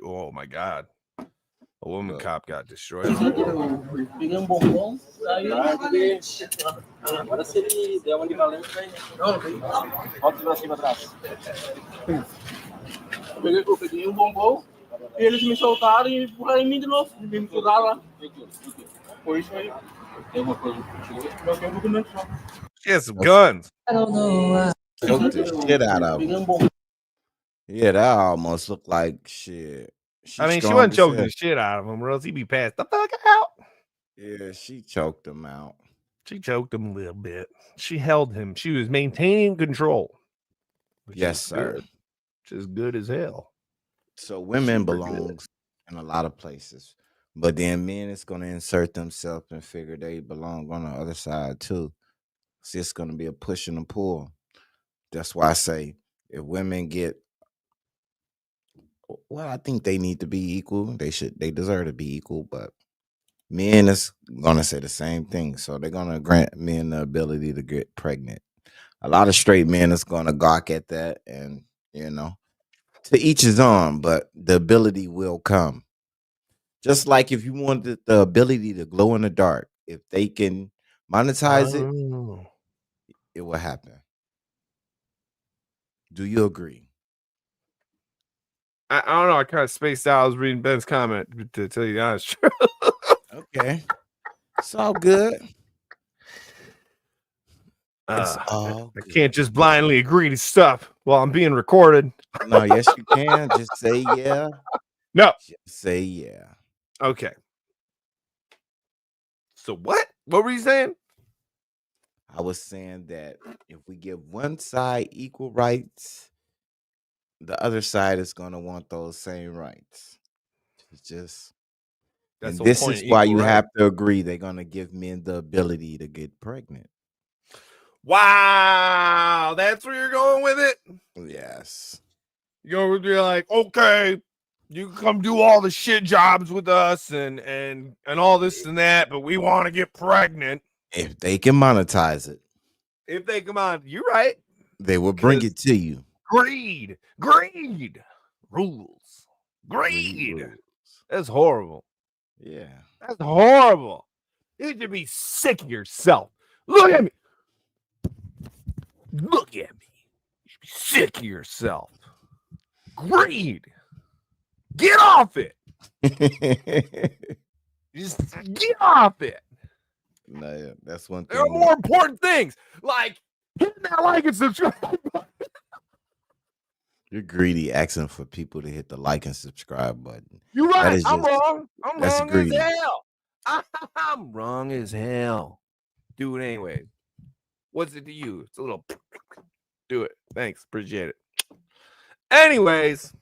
oh my God. A woman Look. cop got destroyed. Peguei bombom, saiu. Agora se ele der uma de valente, vai. Não, tem. Volta pra cima atrás. Eu peguei bombom e eles me soltaram e empurraram em mim de novo. Me empurraram lá. Foi isso aí. Tem alguma coisa contigo? Não tem documento só. She has some guns. I don't know. Choked the shit out of Peguei him. bombom. Yeah, that almost looked like shit. I mean, she wasn't choking the shit out of him, or else he'd be passed the fuck out. Yeah, she choked him out. She choked him a little bit. She held him. She was maintaining control. Yes, sir. Good. Which is good as hell. So women Super belongs in a lot of places, but then men is gonna insert themselves and figure they belong on the other side too. So it's gonna be a push and a pull. That's why I say if women get, well, I think they need to be equal. They deserve to be equal, but men is gonna say the same thing. So they're gonna grant men the ability to get pregnant. A lot of straight men is gonna gawk at that, and to each his own, but the ability will come. Just like if you wanted the ability to glow in the dark, if they can monetize it, Oh. it will happen. Do you agree? I don't know. I kind of spaced out. I was reading Ben's comment to tell you the honest truth. Okay. It's all good. It's I all good. can't just blindly agree to stuff while I'm being recorded. No, yes, you can. Just say yeah. No. Just say yeah. Okay. So what? What were you saying? I was saying that if we give one side equal rights, the other side is going to want those same rights. It's just, That's and the this point is of why equal you right. have to agree they're going to give men the ability to get pregnant. Wow, that's where you're going with it? Yes. You're like, okay, you can come do all the shit jobs with us and all this and that, but we want to get pregnant. If they can monetize it, If they come on, you're right. they will bring it to you. Greed rules. Greed. Rules. That's horrible. Yeah. That's horrible. You should be sick of yourself. Look at me. Look at me. You should be sick of yourself. Greed. Get off it. Just get off it. No, that's one thing. There are more important things, like hitting that like and subscribe button. You're greedy, asking for people to hit the like and subscribe button. You're right. is I'm just- wrong. I'm that's wrong greedy. as hell. I'm wrong as hell. Do it anyway. What's it to you? It's a little. Do it. Thanks. Appreciate it. Anyways.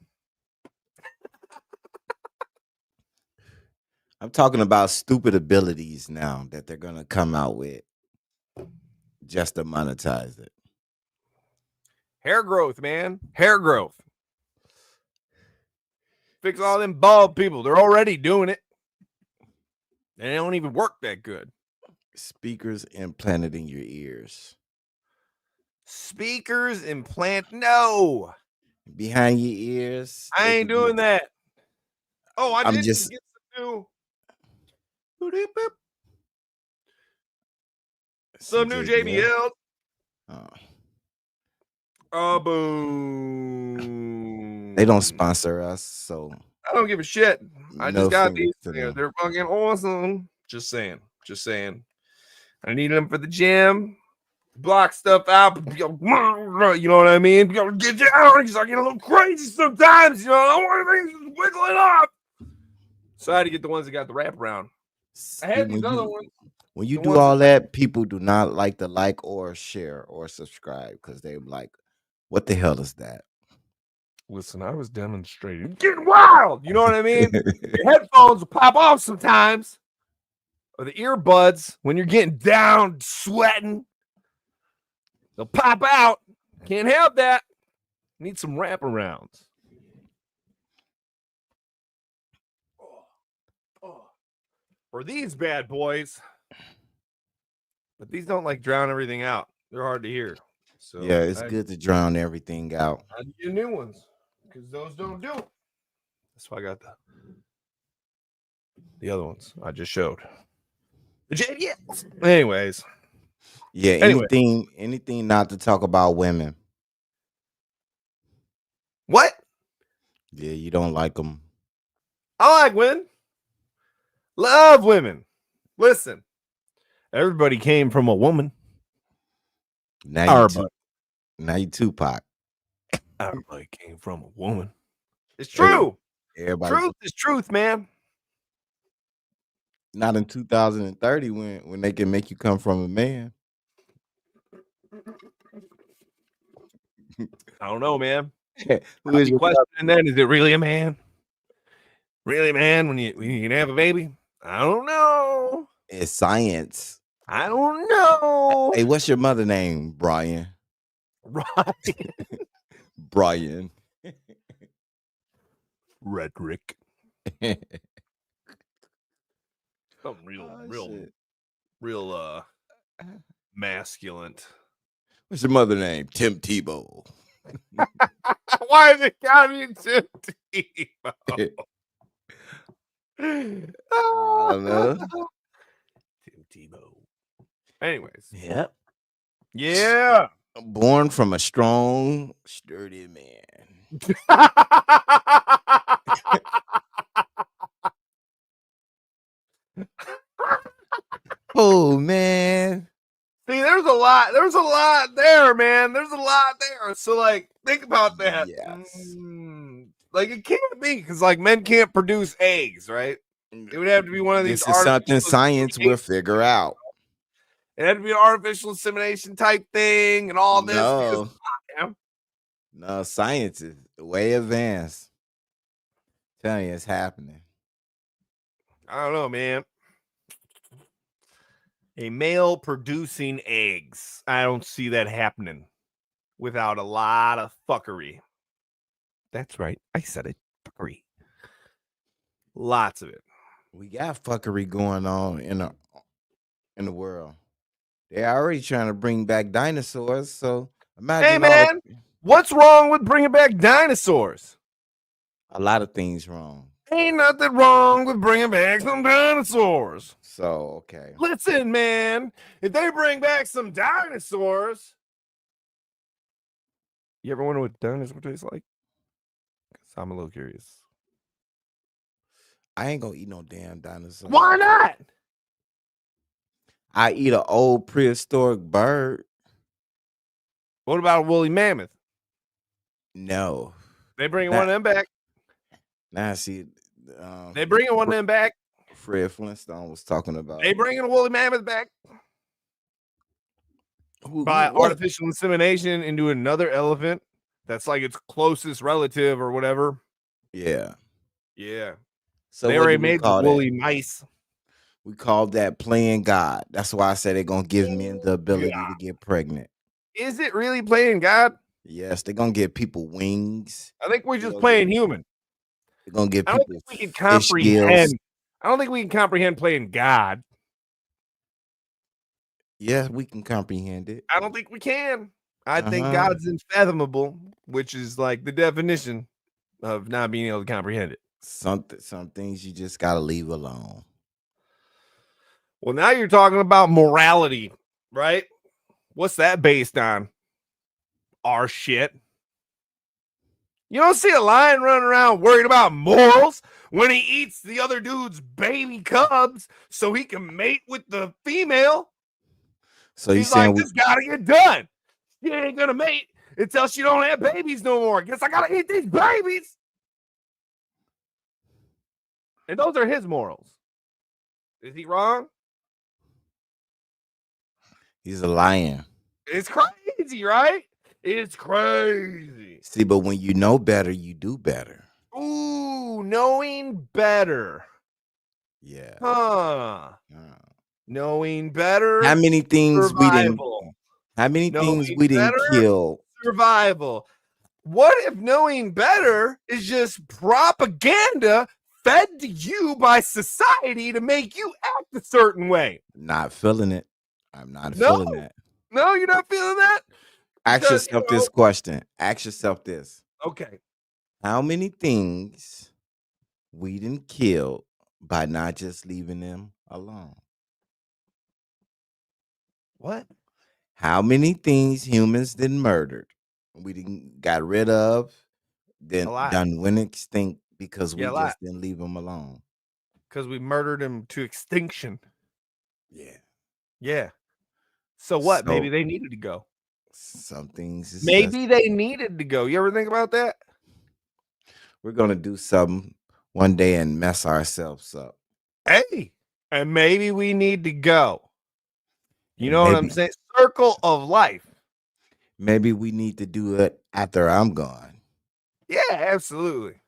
I'm talking about stupid abilities now that they're gonna come out with just to monetize it. Hair growth, man. Hair growth. Fix all them bald people. They're already doing it. And they don't even work that good. Speakers implanted in your ears. Speakers implant. No. Behind your ears. I ain't doing that. Oh, I I'm did just- get some new. Some new JBL. Oh. Boom. They don't sponsor us, so I don't give a shit. I no just got fingers these. to them. They're fucking awesome. Just saying. I need them for the gym. Block stuff out. You know what I mean? Get down because I get a little crazy sometimes. You know, I don't want things wiggling up. So I had to get the ones that got the wraparound. I had these other ones. When you do all that, people do not like to like or share or subscribe because they're like, what the hell is that? Listen, I was demonstrating. Getting wild. You know what I mean? Your headphones will pop off sometimes. Or the earbuds when you're getting down, sweating. They'll pop out. Can't have that. Need some wraparounds. For these bad boys. But these don't like drown everything out. They're hard to hear. So yeah, it's good to drown everything out. I need new ones because those don't do it. That's why I got the other ones I just showed. The JDLs. Anyways. Yeah, anything not to talk about women. What? Yeah, you don't like them. I like women. Love women. Listen, everybody came from a woman. Now you Tupac. Everybody came from a woman. It's true. Everybody. Truth is truth, man. Not in 2030 when they can make you come from a man. I don't know, man. Who is your questioning then? Is it really a man? Really, man? When you can have a baby? I don't know. It's science. I don't know. Hey, what's your mother name, Brian? Right. Brian. Redrick. Something real masculine. What's your mother name? Tim Tebow. Why is it gotta be Tim Tebow? I don't know. Tim Tebow. Anyways. Yep. Yeah. Born from a strong, sturdy man. Oh man. See, there's a lot there, man. There's a lot there. So, like, think about that. Yes. Like, it can't be because, like, men can't produce eggs, right? It would have to be one of these. This is something science will figure out. It had to be an artificial insemination type thing and all this. No, science is way advanced. I'm telling you, it's happening. I don't know, man. A male producing eggs. I don't see that happening without a lot of fuckery. That's right. I said it. Fuckery. Lots of it. We got fuckery going on in the world. They're already trying to bring back dinosaurs. So imagine. Hey, man, what's wrong with bringing back dinosaurs? A lot of things wrong. Ain't nothing wrong with bringing back some dinosaurs. So, okay. Listen, man, if they bring back some dinosaurs, you ever wonder what dinosaur tastes like? Because I'm a little curious. I ain't gonna eat no damn dinosaur. Why not? I eat an old prehistoric bird. What about a woolly mammoth? No. They bringing one of them back. Now, see, they bringing one of them back. Fred Flintstone was talking about. They bringing a woolly mammoth back by artificial insemination into another elephant. That's like its closest relative or whatever. Yeah. Yeah. So they already made the woolly mice. We call that playing God. That's why I said they're gonna give men the ability to get pregnant. Is it really playing God? Yes, they're gonna give people wings. I think we're just playing human. They're gonna give people. I don't think we can comprehend. I don't think we can comprehend playing God. Yeah, we can comprehend it. I don't think we can. I think God's unfathomable, which is like the definition of not being able to comprehend it. Some things you just gotta leave alone. Well, now you're talking about morality, right? What's that based on? Our shit. You don't see a lion running around worried about morals when he eats the other dude's baby cubs so he can mate with the female. So you He's like, saying we this gotta get done. She ain't gonna mate until she don't have babies no more. Guess I gotta eat these babies. And those are his morals. Is he wrong? he's a lion? It's crazy, right? It's crazy. See, but when you know better, you do better. Ooh, knowing better. Yeah. Huh. Uh, Knowing better. How many things we didn't? Survival. How many Knowing things we didn't better. kill? Survival. What if knowing better is just propaganda fed to you by society to make you act a certain way? Not feeling it. I'm not No. feeling that. No, you're not feeling that? Ask Because, yourself this question. Ask yourself this. Okay. How many things we didn't kill by not just leaving them alone? What? How many things humans didn't murdered? We didn't got rid of, then A lot. done went extinct because we Yeah, a lot. just didn't leave them alone. Because we murdered him to extinction. Yeah. Yeah. So what? So- Maybe they needed to go. Some things is Maybe just- they needed to go. You ever think about that? we're gonna do something one day and mess ourselves up. Hey, and maybe we need to go. You And know what I'm maybe- saying? Circle of life. Maybe we need to do it after I'm gone. Yeah, absolutely.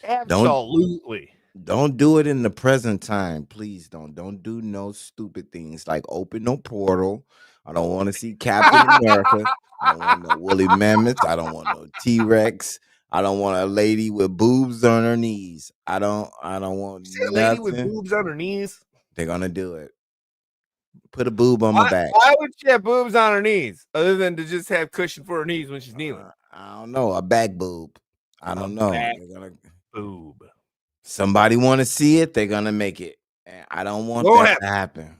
Absolutely. Don't do it in the present time. Please don't. Don't do no stupid things like open no portal. I don't want to see Captain America. I don't want no woolly mammoths. I don't want no T-Rex. I don't want a lady with boobs on her knees. I don't want See a lady with nothing. boobs on her knees? They're gonna do it. Put a boob on my back. Why would she have boobs on her knees other than to just have cushion for her knees when she's kneeling? I don't know. A back boob. I don't know. back They're gonna Boob. somebody want to see it, they're gonna make it. And I don't want Won't that to happen.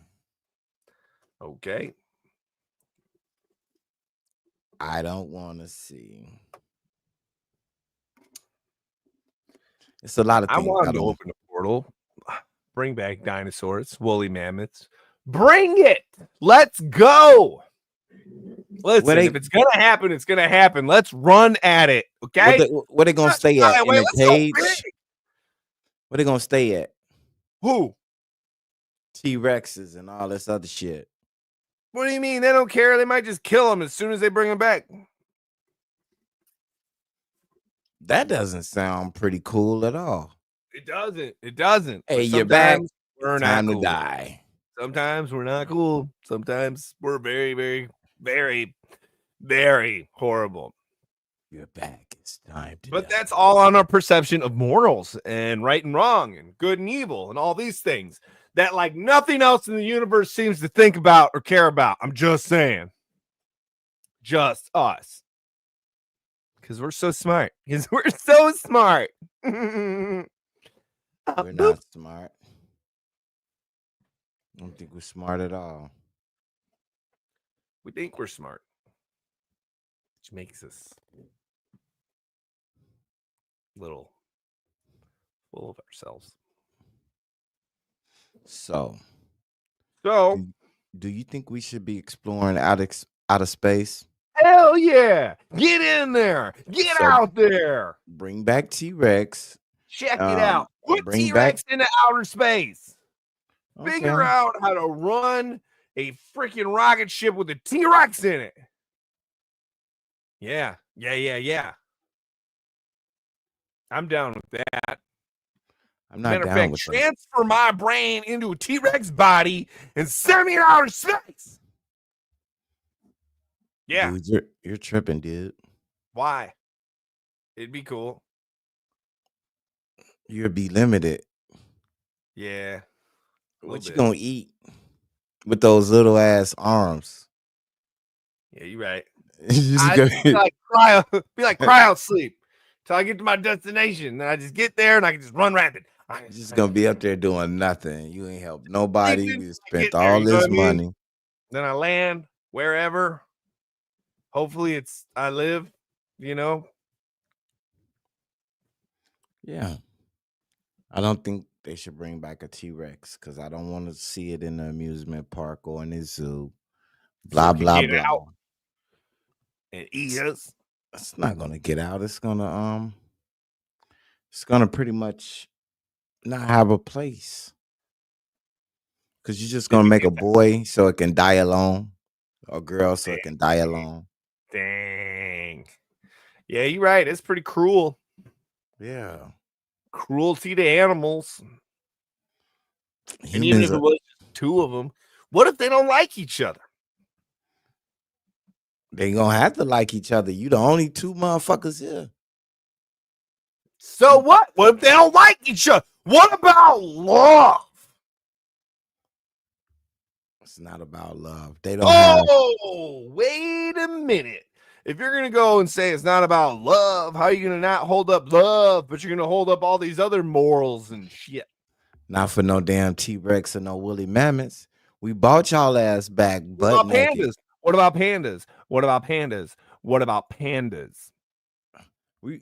Okay. I don't want to see. It's a lot of I things. want I to don't. open a portal. Bring back dinosaurs, woolly mammoths. Bring it. Let's go. Listen, if it's gonna happen, it's gonna happen. Let's run at it. Okay. Where they gonna stay at? In a Let's go cage? big. Where they gonna stay at? Who? T-Rexes and all this other shit. What do you mean? They don't care. They might just kill them as soon as they bring them back. That doesn't sound pretty cool at all. It doesn't. It doesn't. Hey, But you're back. sometimes We're Time not to cool. die. Sometimes we're not cool. Sometimes we're very, very, very, very horrible. You're back. It's time to But die. that's all on our perception of morals and right and wrong and good and evil and all these things that like nothing else in the universe seems to think about or care about. I'm just saying. Just us. Because we're so smart. Because we're so smart. We're not smart. I don't think we're smart at all. We think we're smart. Which makes us a little full of ourselves. So, So, do you think we should be exploring outer space? hell yeah. Get in there. Get So- out there. Bring back T-Rex. Check it out. Put bring T-Rex into outer space. Okay. Figure out how to run a freaking rocket ship with a T-Rex in it. Yeah. I'm down with that. I'm not Matter of down fact, with that. transfer my brain into a T-Rex body and send me to outer space. Yeah. Dude, you're tripping, dude. Why? It'd be cool. You'll be limited. Yeah. What you gonna eat with those little ass arms? Yeah, you're right. You just I gonna- be like cryo sleep till I get to my destination. Then I just get there and I can just run rapid. You're just gonna be up there doing nothing. You ain't helped nobody. Sleeping, You I spent get there, all you know this what I mean? money. Then I land wherever. Hopefully I live, you know. Yeah. I don't think they should bring back a T-Rex because I don't want to see it in the amusement park or in the zoo. Blah So it can blah get blah. out and eat us. It's not gonna get out. It's gonna pretty much not have a place because you're just Did gonna we make get a boy so it can die alone, or a girl so it can die that? alone. Dang. Yeah, you're right. It's pretty cruel. Yeah, Cruelty to animals. And even humans if it are. was just two of them, what if they don't like each other? They gonna have to like each other. You the only two motherfuckers here. So what? What if they don't like each other? What about love? It's not about love. They don't have. Oh, wait a minute. If you're going to go and say it's not about love, how are you going to not hold up love, but you're going to hold up all these other morals and shit? Not for no damn T-Rex or no woolly mammoths. We bought y'all ass back What butt about naked. pandas? What about pandas? What about pandas? What about pandas? We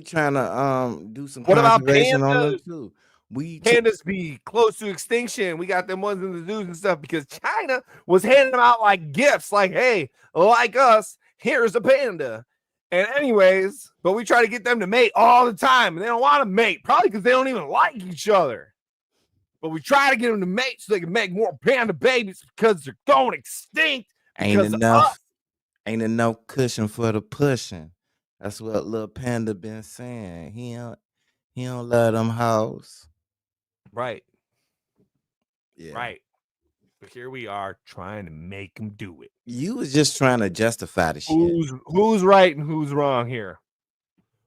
trying to do some What about conservation on them pandas? too. Pandas be close to extinction. We got them ones in the zoos and stuff because China was handing them out like gifts, like, hey, like us, here's a panda. And anyways, but we try to get them to mate all the time, and they don't want to mate, probably because they don't even like each other. But we try to get them to mate so they can make more panda babies because they're going extinct. ain't Because enough cushion for the pushing. That's what little panda been saying. He don't love them hoes. right, Yeah. right. But here we are trying to make them do it. You was just trying to justify the shit. Who's right and who's wrong here?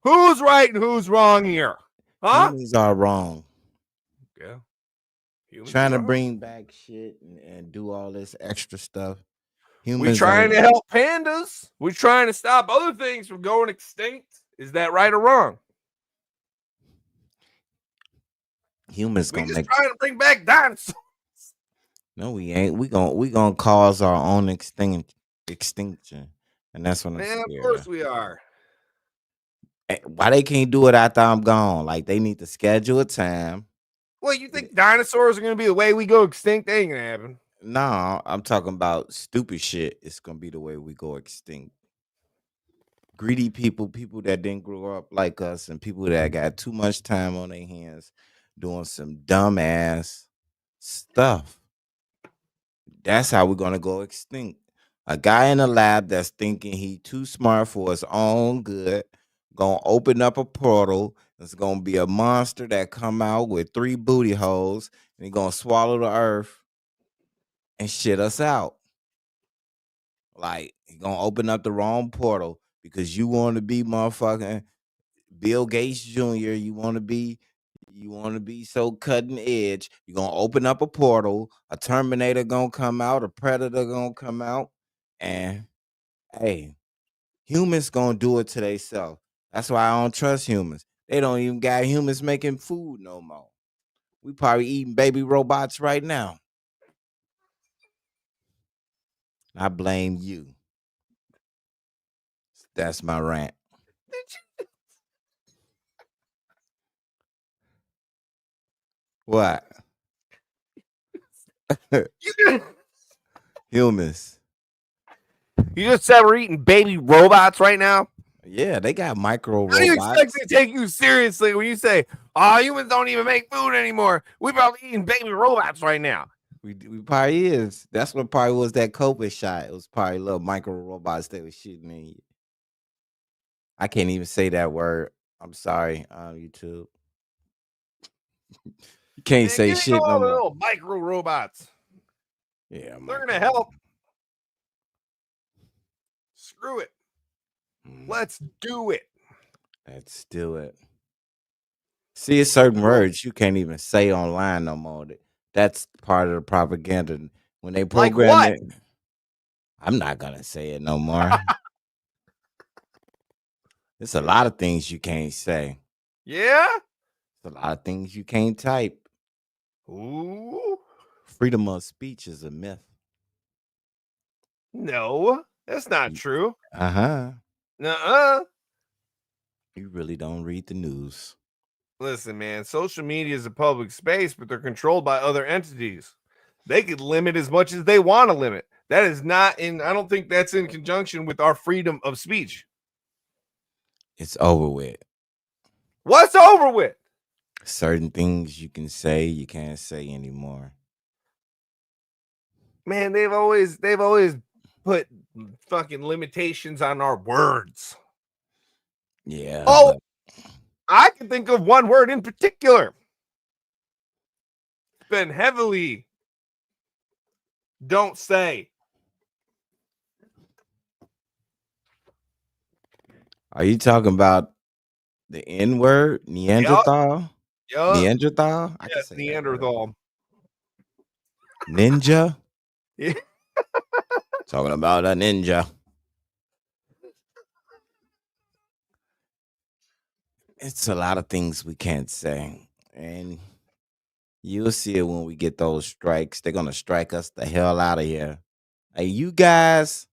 Who's right and who's wrong here? Huh? Humans are wrong. Yeah. Humans Trying are to wrong. bring back shit and do all this extra stuff. We're Humans trying ain't- to help pandas. We're trying to stop other things from going extinct. Is that right or wrong? humans We gonna just make trying to bring back dinosaurs. no, we ain't. We gonna cause our own extinction, and that's what I'm Man, of scared course of. we are. Why they can't do it after I'm gone? Like they need to schedule a time. Well, you think dinosaurs are going to be the way we go extinct? That ain't going to happen. No, I'm talking about stupid shit. It's gonna be the way we go extinct. Greedy people that didn't grow up like us, and people that got too much time on their hands doing some dumbass stuff. That's how we're gonna go extinct. A guy in a lab that's thinking he too smart for his own good, gonna open up a portal. It's gonna be a monster that come out with 3 booty holes, and he gonna swallow the earth and shit us out. Like he gonna open up the wrong portal because you want to be motherfucking Bill Gates Jr. You want to be so cutting edge. You're gonna open up a portal, a Terminator gonna come out, a Predator gonna come out, and hey, humans gonna do it to themselves. That's why I don't trust humans. They don't even got humans making food no more. We probably eating baby robots right now. I blame you. That's my rant. What? Humans. You just said we're eating baby robots right now? Yeah, they got micro How do you expect robots. me to take you seriously when you say, oh, humans don't even make food anymore? We're probably eating baby robots right now. We probably is. That's what probably was that COVID shot. It was probably little micro robots that was shooting in you. I can't even say that word. I'm sorry, YouTube. You can't Man, say give me shit no all the more. little micro robots. Yeah, They're going to help. Screw it. Let's do it. Let's do it. See, it's certain words you can't even say online no more. That's part of the propaganda. When they Like program what? it, I'm not gonna say it no more. There's a lot of things you can't say. Yeah? There's a lot of things you can't type. Ooh. Freedom of speech is a myth. No, that's not true. Uh-huh. Nuh-uh. You really don't read the news. Listen, man, social media is a public space, but they're controlled by other entities. They could limit as much as they want to limit. That is not in, I don't think that's in conjunction with our freedom of speech. It's over with. What's over with? Certain things you can say, you can't say anymore. Man, they've always put fucking limitations on our words. Yeah. Oh, I can think of one word in particular. Been heavily don't say. Are you talking about the N word? Neanderthal? Yup. Neanderthal? I can Yes, say Neanderthal. Ninja? Yeah. Talking about a ninja. It's a lot of things we can't say. And you'll see it when we get those strikes. They're going to strike us the hell out of here. Hey, you guys,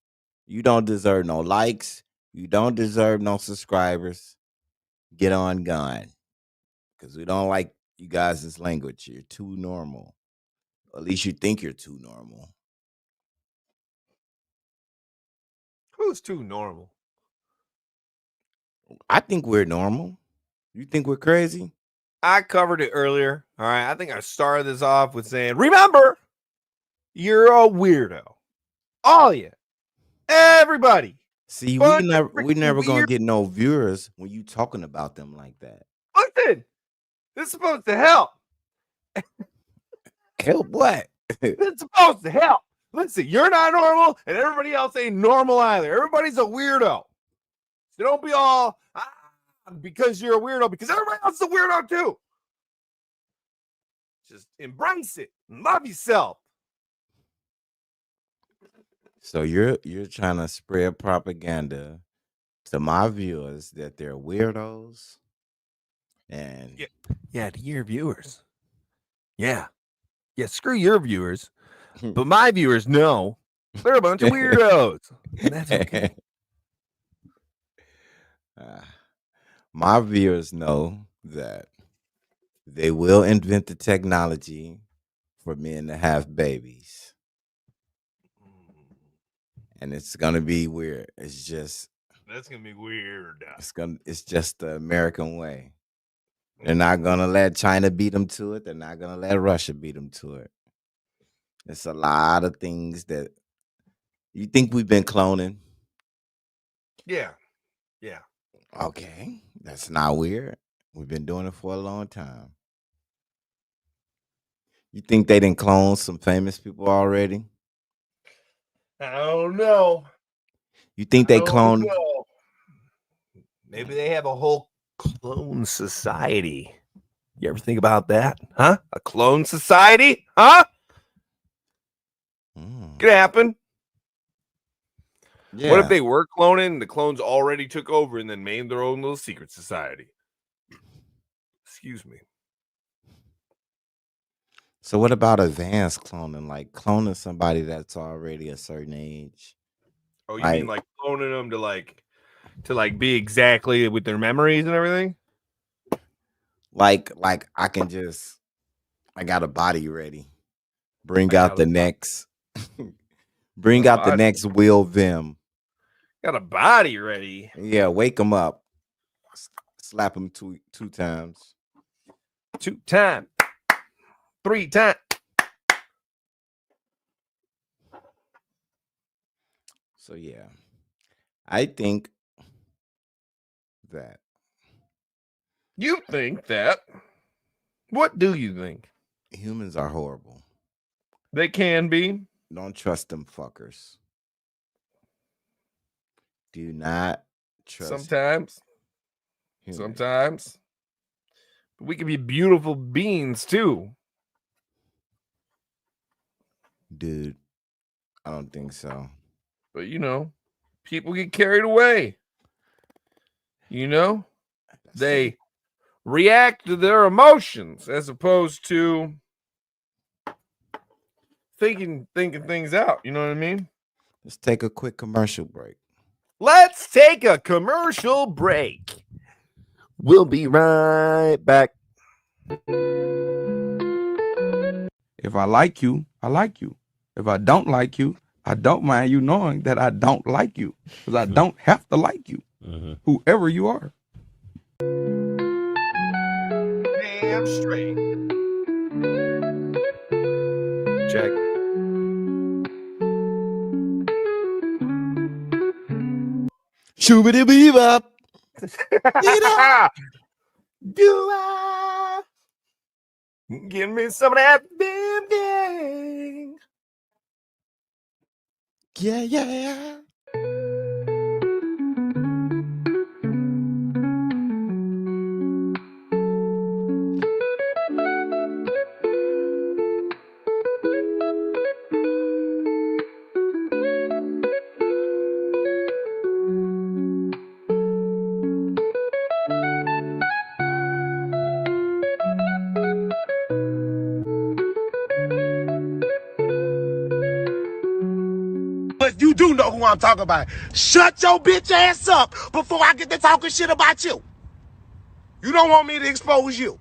you don't deserve no likes. You don't deserve no subscribers. Get on gone. Because we don't like you guys' language. You're too normal. At least you think you're too normal. Who's too normal? I think we're normal. You think we're crazy? I covered it earlier. All right. I think I started this off with saying, remember, you're a weirdo. All of you. Everybody. See, Bunch we of never freaking gonna weird- get no viewers when you talking about them like that. Listen, this is supposed to help. Help what? It's supposed to help. Listen, you're not normal, and everybody else ain't normal either. Everybody's a weirdo. So don't be all because you're a weirdo, because everybody else is a weirdo too. Just embrace it. Love yourself. So you're trying to spread propaganda to my viewers that they're weirdos, and Yeah, to your viewers. Yeah. Screw your viewers. But my viewers know they're a bunch of weirdos. And that's okay. My viewers know that they will invent the technology for men to have babies. And it's gonna be weird. That's gonna be weird. It's just the American way. They're not gonna let China beat them to it. They're not gonna let Russia beat them to it. It's a lot of things that you think we've been cloning. Yeah. Okay, that's not weird. We've been doing it for a long time. You think they didn't clone some famous people already? I don't know. You think they cloned? Maybe they have a whole clone society. You ever think about that? Huh? A clone society? Huh? Could happen. Yeah. What if they were cloning and the clones already took over and then made their own little secret society? Excuse me. So what about advanced cloning? Like cloning somebody that's already a certain age? Oh, you mean like cloning them to be exactly with their memories and everything? Like I got a body ready. Bring out the next Will Vim. Got a body ready. Yeah, wake him up. Slap him two times. 2 times. 3 times. So yeah. I think that. You think that? What do you think? Humans are horrible. They can be. Don't trust them fuckers. Do not trust. Sometimes. humans. Sometimes. But we can be beautiful beings too. Dude, I don't think so. But people get carried away. They react to their emotions as opposed to thinking things out. You know what I mean? Let's take a quick commercial break. Let's take a commercial break. We'll be right back. If I like you, I like you. If I don't like you, I don't mind you knowing that I don't like you, because I don't have to like you, whoever you are. Damn straight. Check. Shoobity bebop. Do I give me some of that Vim Gang? Yeah, yeah. But you do know who I'm talking about. Shut your bitch ass up before I get to talking shit about you. You don't want me to expose you.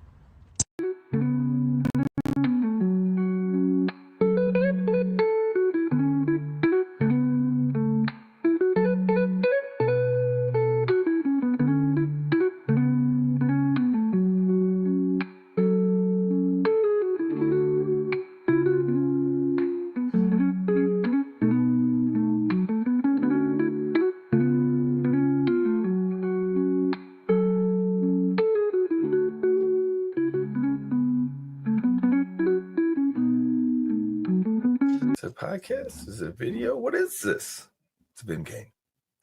Is it a podcast? Is it a video? What is this? It's a Vim Gang.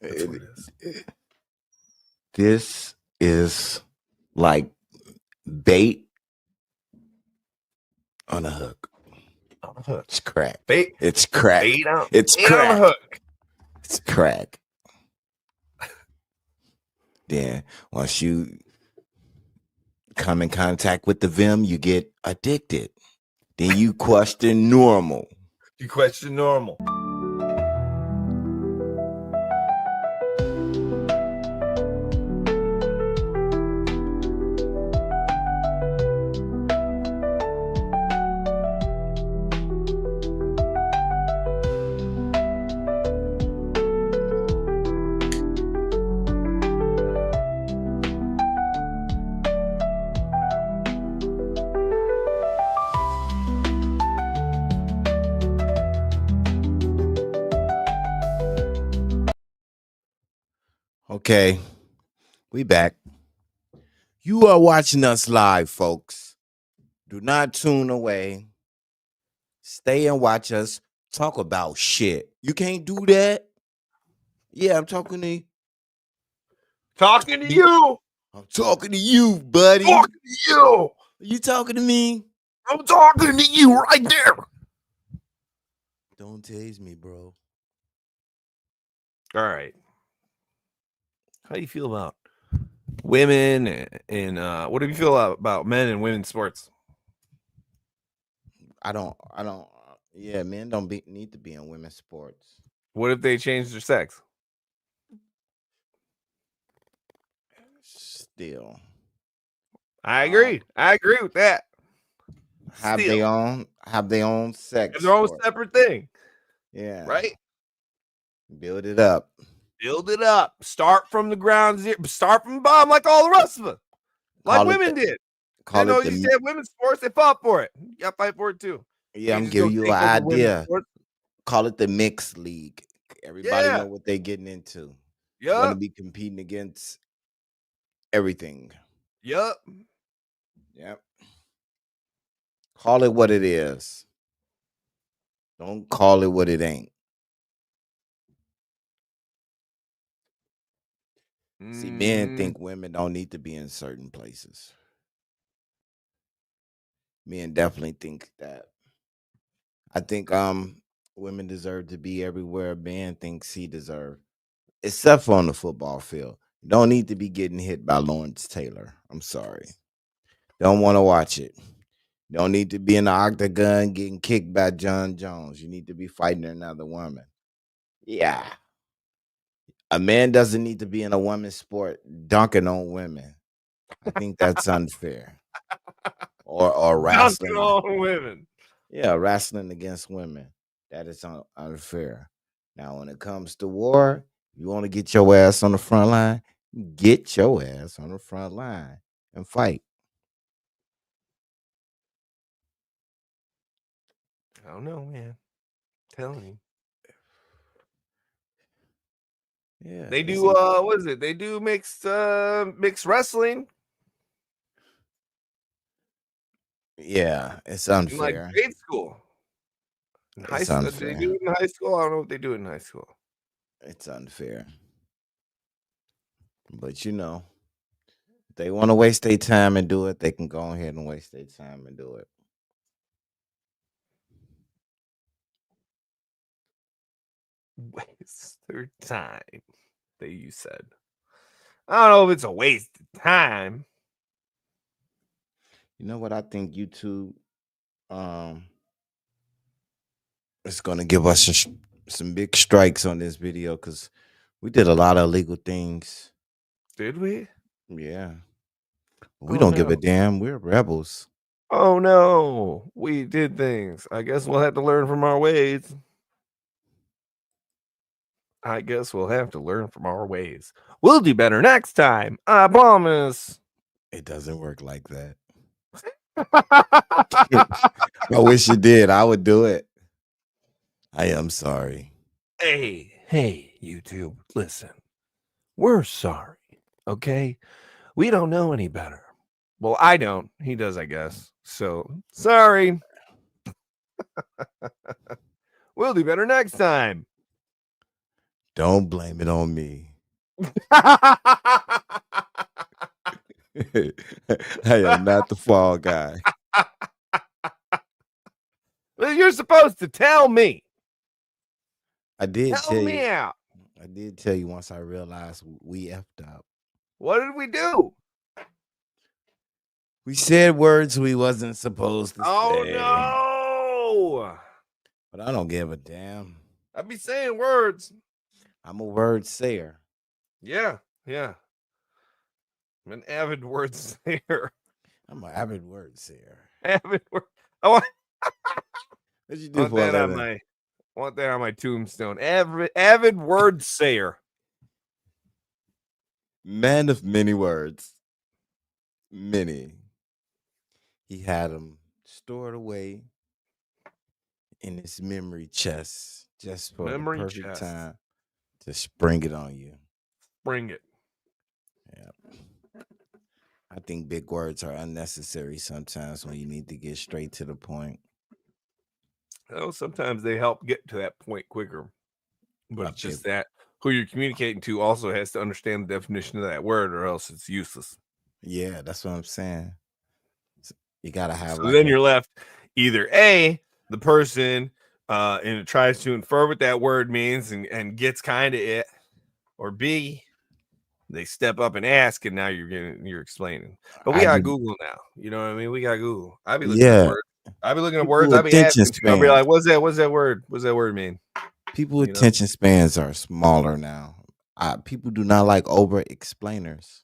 That's what it is. This is like bait on a hook. On the hook. It's crack. Bait. It's crack. Bait on. It's Bait on the crack. hook. It's crack. Then once you come in contact with the Vim, you get addicted. Then you question normal. You question normal. Okay, we back. You are watching us live, folks. Do not tune away. Stay and watch us talk about shit. You can't do that. Yeah, I'm talking to you. Talking to you. I'm talking to you, buddy. Talking to you. Are you talking to me? I'm talking to you right there. Don't tase me, bro. All right. How do you feel about women and what do you feel about men and women's sports? I don't. Yeah, men don't need to be in women's sports. What if they change their sex? Still, I agree. I agree with that. have Still. their own sex. It's their own sport. separate thing, Yeah, right? Build it up. Build it up. Start from the ground zero. Start from the bottom like all the rest of us. Like Call it women did. Call They know it you the. said women's sports, they fought for it. You got to fight for it too. Yeah, I'm just giving go you take an over women's idea. sports. Call it the mixed league. Everybody Yeah. know what they're getting into. Going to Yup. be competing against everything. Yup. Yep. Call it what it is. Don't call it what it ain't. See, men think women don't need to be in certain places. Men definitely think that. I think women deserve to be everywhere a man thinks he deserves, except for on the football field. Don't need to be getting hit by Lawrence Taylor. I'm sorry. Don't want to watch it. Don't need to be in the octagon getting kicked by John Jones. You need to be fighting another woman. Yeah. A man doesn't need to be in a women's sport dunking on women. I think that's unfair. or Dunking wrestling. on women. Yeah, wrestling against women. That is unfair. Now, when it comes to war, you want to get your ass on the front line, get your ass on the front line and fight. I don't know, man. I'm telling you. Yeah, They it's do what is it? They do mixed wrestling yeah, it's in like unfair. grade school. In high It's school. They do unfair. it in high school. I don't know if they do it in high school. It's unfair. But you know, if they want to waste their time and do it, they can go ahead and waste their time and do it. Waste their time. That you said. I don't know if it's a waste of time. You know what? I think YouTube um is going to give us some big strikes on this video because we did a lot of illegal things. Did we? Yeah. We Oh don't give no. a damn. We're rebels. Oh no. We did things. I guess we'll have to learn from our ways. I guess we'll have to learn from our ways. We'll do better next time. I promise. It doesn't work like that. I wish it did. I would do it. I am sorry. Hey, YouTube, listen. We're sorry, okay? We don't know any better. Well, I don't. He does, I guess. So, sorry. We'll do better next time. Don't blame it on me. I am not the fall guy. Well, you're supposed to tell me. I did Tell me you. out. I did tell you once I realized we effed up. What did we do? We said words we wasn't supposed to Oh, say. no. But I don't give a damn. I be saying words. I'm a word sayer. Yeah. I'm an avid word sayer. I'm an avid word sayer. Avid word. I want What'd you do for a living? Want that on my tombstone. Avid word sayer. Man of many words. Many. He had them stored away in his memory chest just for Memory the perfect chest. time to spring it on you. Bring it. Yeah. I think big words are unnecessary sometimes when you need to get straight to the point. Oh, sometimes they help get to that point quicker. But it's just that who you're communicating to also has to understand the definition of that word, or else it's useless. Yeah, that's what I'm saying. You gotta have. So then you're left either A, the person and it tries to infer what that word means and gets kind of it, or B, they step up and ask, and now you're explaining. But we got Google now. You know what I mean? We got Google. I be looking at words. I be looking at words. I be asking. I'll be like, what's that word? What's that word mean? People attention spans are smaller now. People do not like over explainers.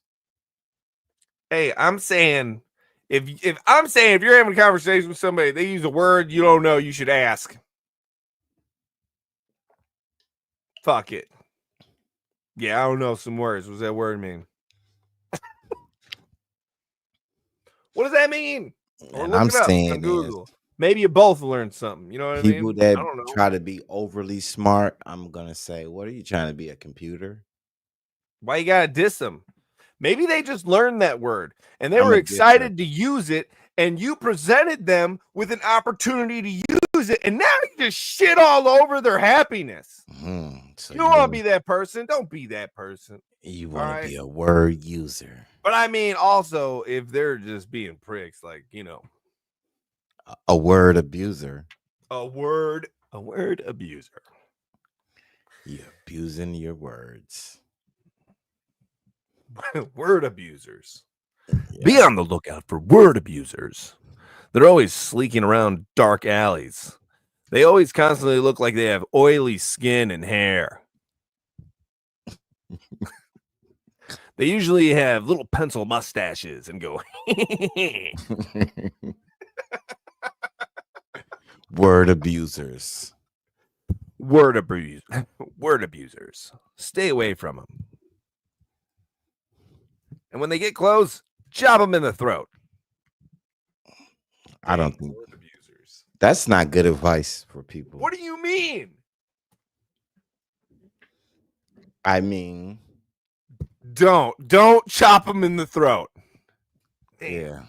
Hey, I'm saying if you're having a conversation with somebody, they use a word you don't know, you should ask. Fuck it. Yeah, I don't know some words. What's that word mean? What does that mean? Or And look I'm it up saying on Google. Maybe you both learned something. You know what I mean? People that try to be overly smart, I'm gonna say, what are you trying to be, a computer? Why you gotta diss them? Maybe they just learned that word and they were excited to use it, and you presented them with an opportunity to use it, and now you just shit all over their happiness. So you don't want to be that person. Don't be that person. You want to be a word user. But I mean, also, if they're just being pricks, like, you know, a word abuser. A word abuser. You're abusing your words. Word abusers. Yeah. Be on the lookout for word abusers. They're always sleeking around dark alleys. They always constantly look like they have oily skin and hair. They usually have little pencil mustaches and go, Word abusers. word abusers. Stay away from them. And when they get close, chop them in the throat. I don't think word abusers. that's not good advice for people. What do you mean? I mean, Don't chop them in the throat. Damn. yeah.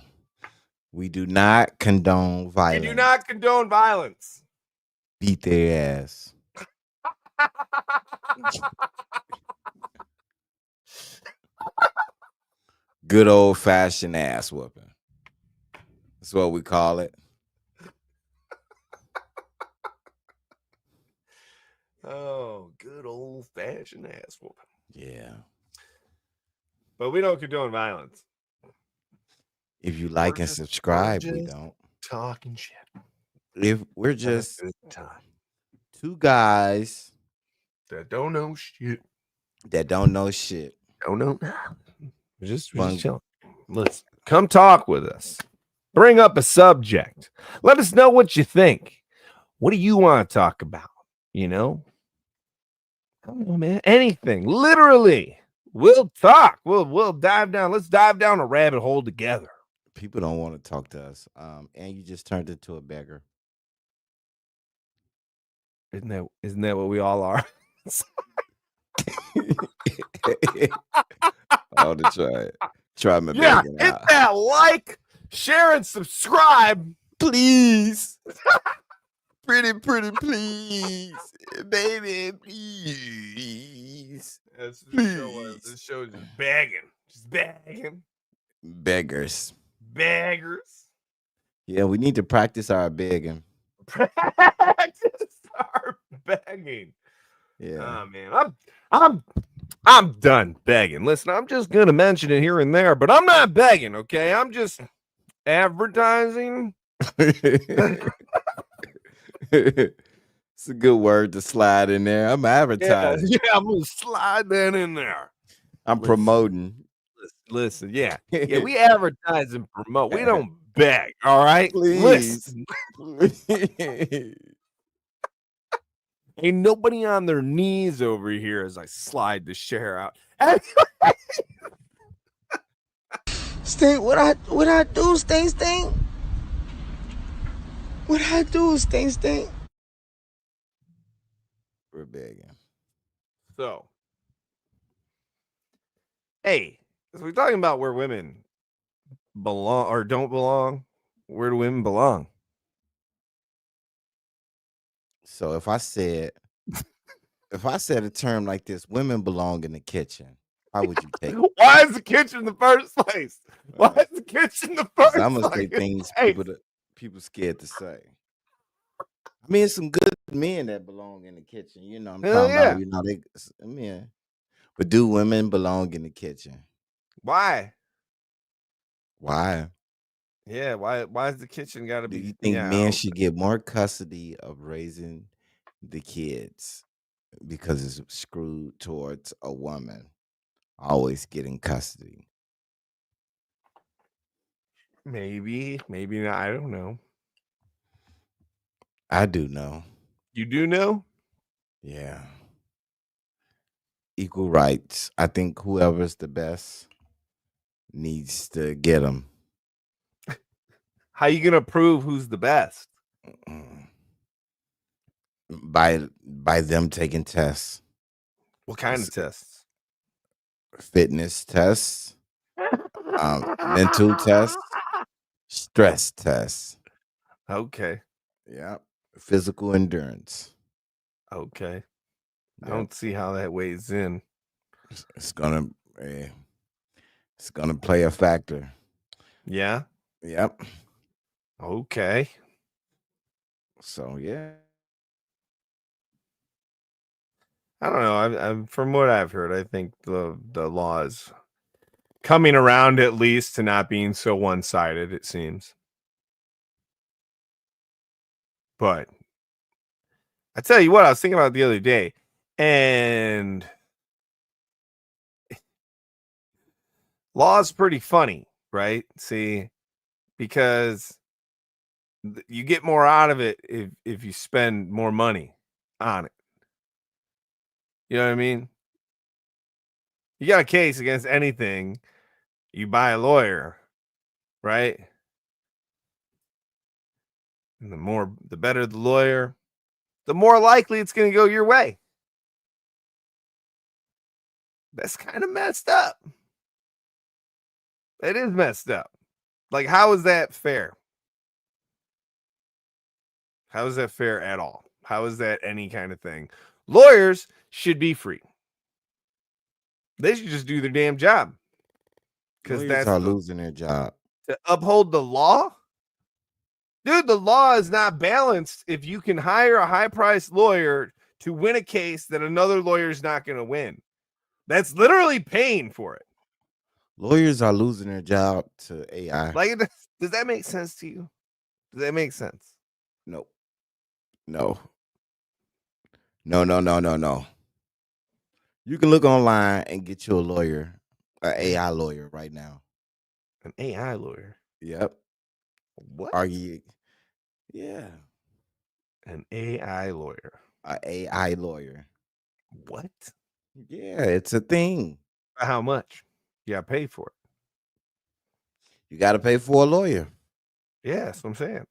We do not condone violence. We do not condone violence. Beat their ass. Good old fashioned ass whooping. That's what we call it. Oh, good old fashioned ass whooping. Yeah. But we don't condone violence. If you like and subscribe, we don't. Talking shit. If we're just Good time. two guys That don't know shit. that don't know shit. Don't know. We're just chilling. Let's come talk with us. Bring up a subject. Let us know what you think. What do you want to talk about? You know? I don't know, man. Anything. Literally. We'll talk. We'll dive down. Let's dive down a rabbit hole together. People don't want to talk to us. And you just turned into a beggar. Isn't that what we all are? Oh, to try it. Try my Yeah, begging hit out. that like, share, and subscribe. Please. Pretty, please. Baby, please. That's the Please. show. This show is just begging. Just begging. Beggars. Beggars. Yeah, we need to practice our begging. Practice our begging. Yeah. Oh man, I'm done begging. Listen, I'm just gonna mention it here and there, but I'm not begging, okay? I'm just advertising. It's a good word to slide in there. I'm advertising. Yeah, I'm gonna slide that in there. I'm promoting. Listen, yeah, we advertise and promote. We don't beg, all right? Please. Listen. Ain't nobody on their knees over here as I slide the share out. Stink, what I do, stink? What I do, stink? We're begging. So, hey, so we're talking about where women belong or don't belong. Where do women belong? So if I said a term like this, women belong in the kitchen, how would you take it? Why is the kitchen in the first place? Why is the kitchen in the first I'm gonna place? say things people scared to say. I mean, some good men that belong in the kitchen. You know, I'm Hell talking about. You know, but do women belong in the kitchen? Why? Why? Yeah, why is the kitchen got to Do be? you think yeah, men should get more custody of raising the kids because it's screwed towards a woman always getting custody? maybe not. I don't know. I do know. You do know? Yeah. Equal rights. I think whoever's the best needs to get them. How you gonna prove who's the best? By them taking tests. What kind of tests? Fitness tests, mental tests, stress tests. Okay. Yeah. Physical endurance. Okay. I Yep. don't see how that weighs in. It's gonna play a factor. Yeah. Yep. Okay. So yeah. I don't know. I'm from what I've heard, I think the law is coming around at least to not being so one-sided, it seems. But I tell you what, I was thinking about it the other day, and Law is pretty funny, right? See, because you get more out of it if you spend more money on it. You know what I mean? You got a case against anything, you buy a lawyer, right? And the better the lawyer, the more likely it's going to go your way. That's kind of messed up. It is messed up. Like, how is that fair? How is that fair at all? How is that any kind of thing? Lawyers should be free. They should just do their damn job. Because Lawyers that's are losing their job. to uphold the law. Dude, the law is not balanced if you can hire a high-priced lawyer to win a case that another lawyer is not going to win. That's literally paying for it. Lawyers are losing their job to AI. Like, does that make sense to you? Does that make sense? No. No. No. You can look online and get you a lawyer, an AI lawyer right now. An AI lawyer? Yep. What? Argue. Yeah. An AI lawyer. An AI lawyer. What? Yeah, it's a thing. How much? You got to pay for it. You got to pay for a lawyer. Yeah, that's what I'm saying.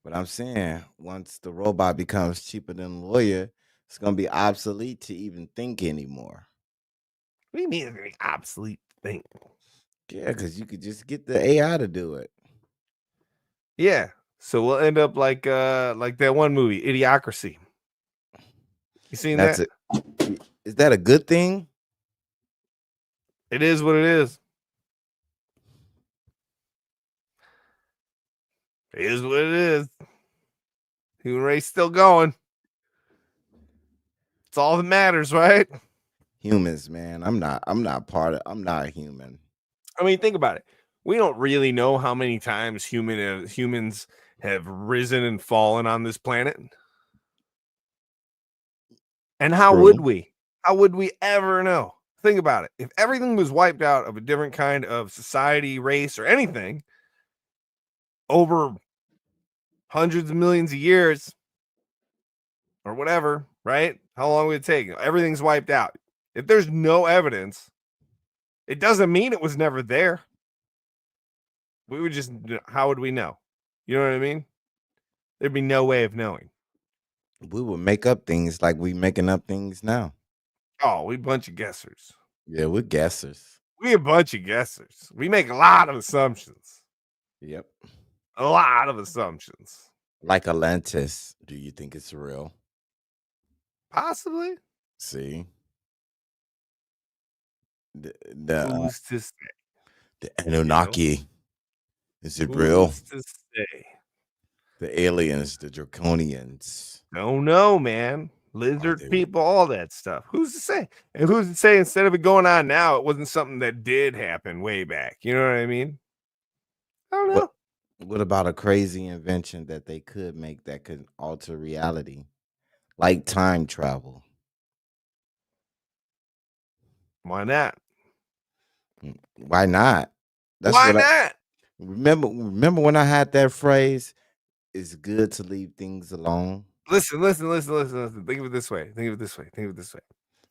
But I'm saying once the robot becomes cheaper than the lawyer, it's going to be obsolete to even think anymore. What do you mean it's an obsolete thing? Yeah, because you could just get the AI to do it. Yeah. So we'll end up like that one movie, Idiocracy. You seen that? Is that a good thing? It is what it is. It is what it is. Human race still going. It's all that matters, right? Humans, man. I'm not a human. I mean, think about it. We don't really know how many times humans have risen and fallen on this planet. And how True. would we? How would we ever know? Think about it. If everything was wiped out of a different kind of society, race, or anything over hundreds of millions of years or whatever, right? How long would it take? Everything's wiped out. If there's no evidence, it doesn't mean it was never there. We would just, how would we know? You know what I mean? There'd be no way of knowing. We would make up things like we making up things now. Oh, we a bunch of guessers. Yeah, we're guessers. We a bunch of guessers. We make a lot of assumptions. Yep. A lot of assumptions. Like Atlantis. Do you think it's real? Possibly. See? Who's to say? The Anunnaki. Is it Who's real? to say? The aliens, the draconians. Don't know, man. Lizard they people, all that stuff. Who's to say? And who's to say instead of it going on now, it wasn't something that did happen way back? You know what I mean? I don't know. What about a crazy invention that they could make that could alter reality? Like time travel. Why not? Why not? Why not? Remember when I had that phrase, it's good to leave things alone? Listen. Think of it this way.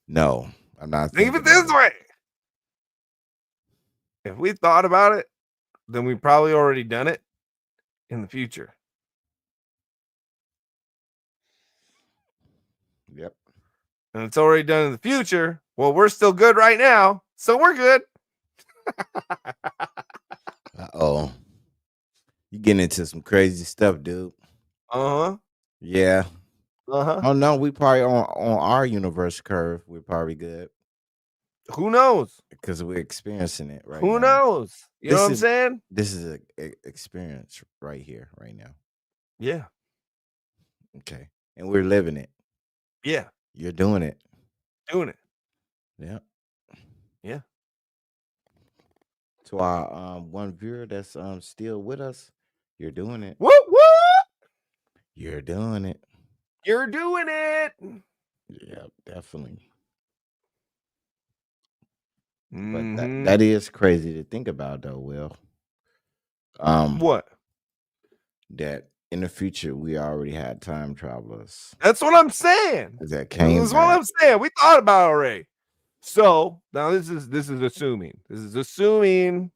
No, I'm not Think of thinking it this way. If we thought about it, then we probably already done it in the future. Yep. And it's already done in the future. Well, we're still good right now, so we're good. Uh-oh. You getting into some crazy stuff, dude. Uh-huh. Yeah. Uh-huh. Oh no, we probably on our universe curve. We're probably good. Who knows? Because we're experiencing it right Who now. knows? You know what I'm saying? This is a experience right here, right now. Yeah. Okay. And we're living it. Yeah. You're doing it. Doing it. Yeah. Yeah. To our one viewer that's still with us, you're doing it. What? You're doing it. You're doing it. Yeah, definitely. But that, Mhm. that is crazy to think about, though, Will. What? That in the future we already had time travelers That's what I'm saying. that came That's what back. I'm saying. We thought about it already. So now this is assuming. This is assuming.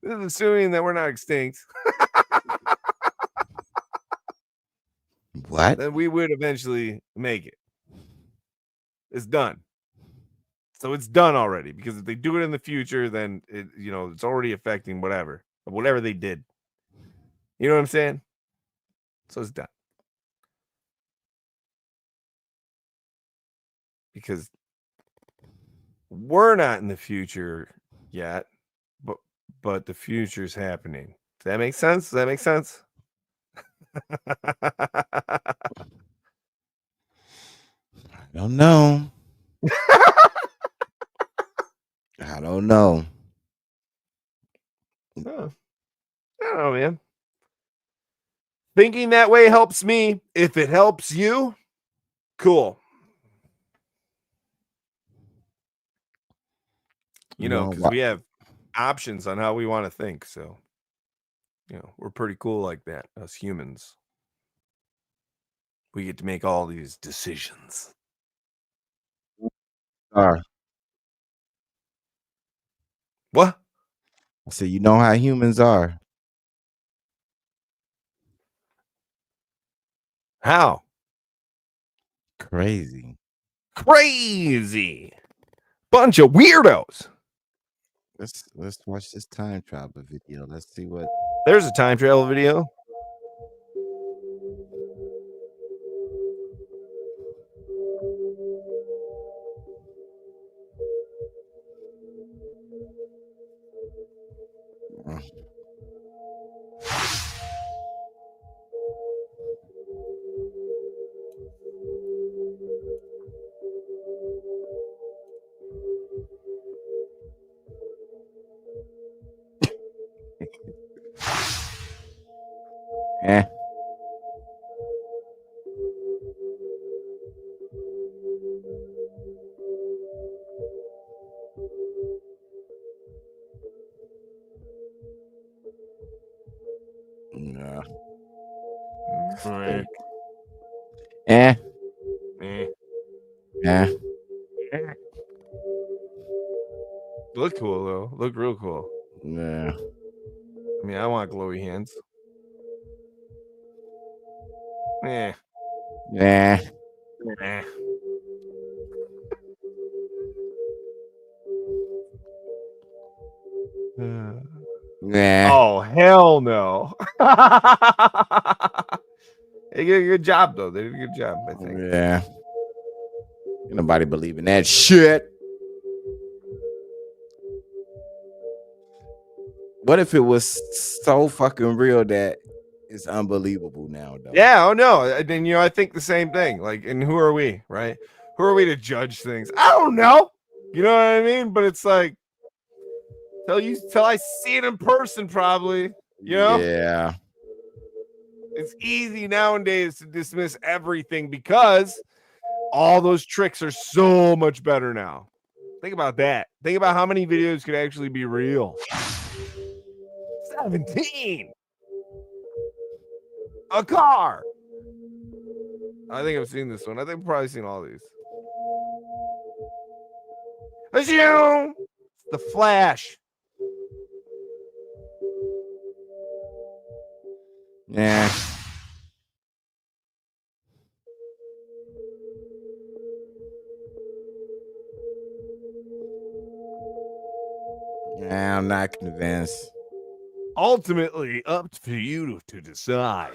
This is assuming that we're not extinct. What? Then we would eventually make it. It's done. So it's done already, because if they do it in the future, then it's already affecting whatever they did. You know what I'm saying? So it's done. Because we're not in the future yet, but the future's happening. Does that make sense? Does that make sense? I don't know. I don't know. I don't know, man. Thinking that way helps me. If it helps you, cool. Because we have options on how we want to think. So, we're pretty cool like that, us humans. We get to make all these decisions. What? I said, you know how humans are. How? Crazy. Bunch of weirdos. Let's watch this time travel video. Let's see what. There's a time travel video. Eh. Yeah. Right. Eh. Eh. Eh. Look cool though. Look real cool. Yeah. I mean, I want glowy hands. Eh. Yeah. Eh. Yeah. Oh, hell no. They did a good job though. They did a good job, I think. Yeah. Ain't nobody believing that shit. What if it was so fucking real that it's unbelievable now, though? Yeah, oh no. And I think the same thing. Like, and who are we, right? Who are we to judge things? I don't know. You know what I mean? But it's like till I see it in person, probably. Yeah. It's easy nowadays to dismiss everything because all those tricks are so much better now. Think about that. Think about how many videos could actually be real. 17. A car. I think I've seen this one. I think I've probably seen all these. The Flash. Yeah. Yeah, I'm not convinced. Ultimately, up to you to decide.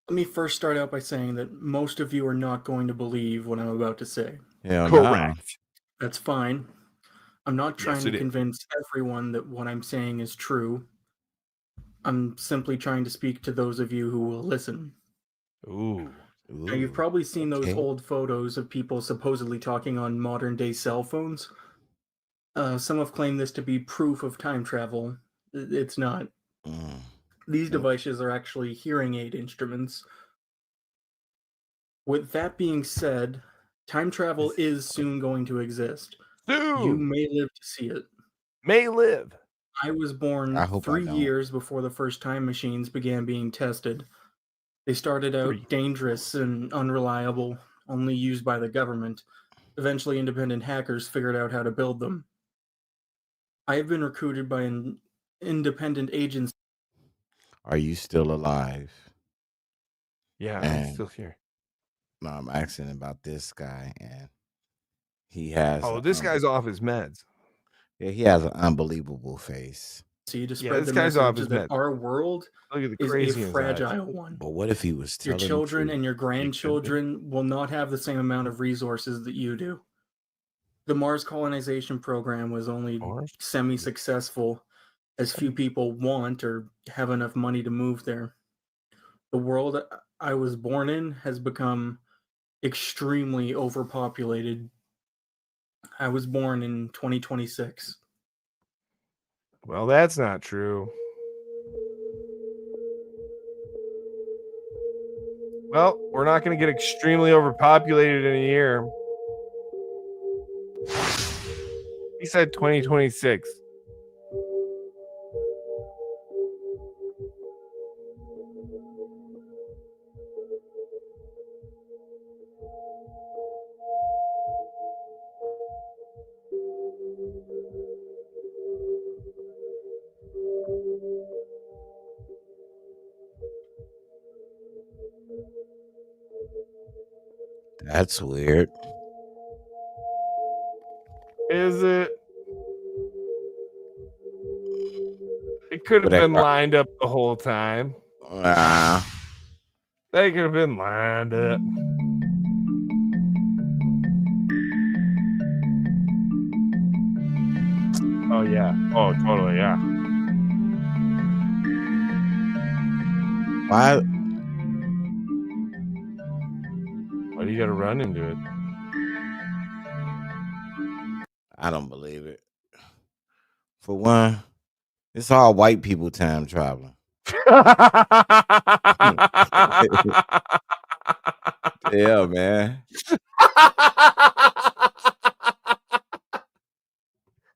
Let me first start out by saying that most of you are not going to believe what I'm about to say. Hell Correct. That's fine. I'm not trying Yes, to it is. convince everyone that what I'm saying is true. I'm simply trying to speak to those of you who will listen. Ooh. Now, you've probably seen those okay. old photos of people supposedly talking on modern-day cell phones. Some have claimed this to be proof of time travel. It's not. Mm. These devices are actually hearing aid instruments. With that being said, Time travel is soon going to exist. You Soon may live to see it. may live. I was I born hope I 3 don't. years before the first time machines began being tested. They started out 3. dangerous and unreliable, only used by the government. Eventually, independent hackers figured out how to build them. I have been recruited by an independent agency Are you still alive? Yeah, I'm And still here. no, I'm asking about this guy, and he has Oh, this guy's off his meds. he has an unbelievable face. to Yeah, spread this the guy's off message his that meds. our world Look at the is a crazy in his eyes. fragile one. But what if he was Your telling children the truth? and your He could be. grandchildren will not have the same amount of resources that you do. The Mars colonization program was only Mars? semi-successful, as few people want or have enough money to move there. The world I was born in has become extremely overpopulated. I was born in 2026. Well, that's not true. Well, we're not going to get extremely overpopulated in a year. He said 2026. That's weird. Is it? It could have But been lined up the whole time. They could have been lined up. Oh, yeah. Oh, totally. Yeah. why Why do you got to run into it? I don't believe it. For one, it's all white people time traveling. Yeah, man.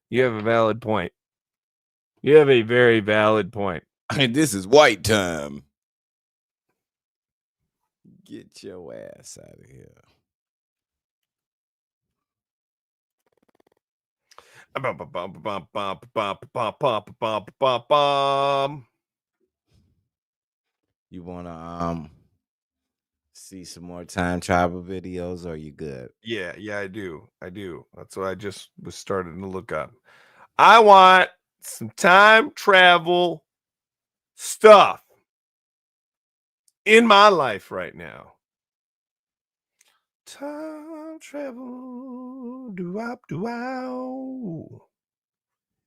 You have a valid point. You have a very valid point. This is white time. Get your ass out of here. You wanna see some more time travel videos, or you good? Yeah, I do. That's what I just was starting to look up. I want some time travel stuff in my life right now. Time travel, do-wop.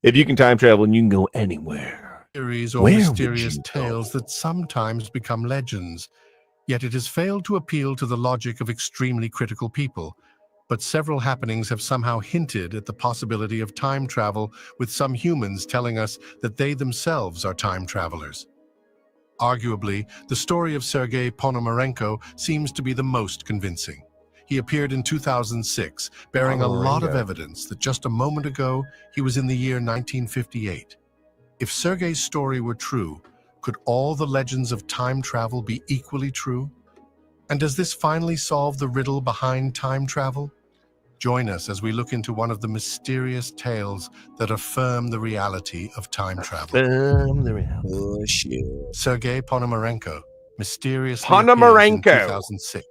If you can time travel and you can go anywhere, Theories or where would mysterious you tales go? that sometimes become legends, yet it has failed to appeal to the logic of extremely critical people. But several happenings have somehow hinted at the possibility of time travel, with some humans telling us that they themselves are time travelers. Arguably, the story of Sergei Ponomarenko seems to be the most convincing. He appeared in 2006, bearing a lot of Ponomarenko. evidence that just a moment ago he was in the year 1958. If Sergei's story were true, could all the legends of time travel be equally true? And does this finally solve the riddle behind time travel? Join us as we look into one of the mysterious tales that affirm the reality of time travel. Bullshit. Sergei Ponomarenko mysteriously appears in Ponomarenko. 2006.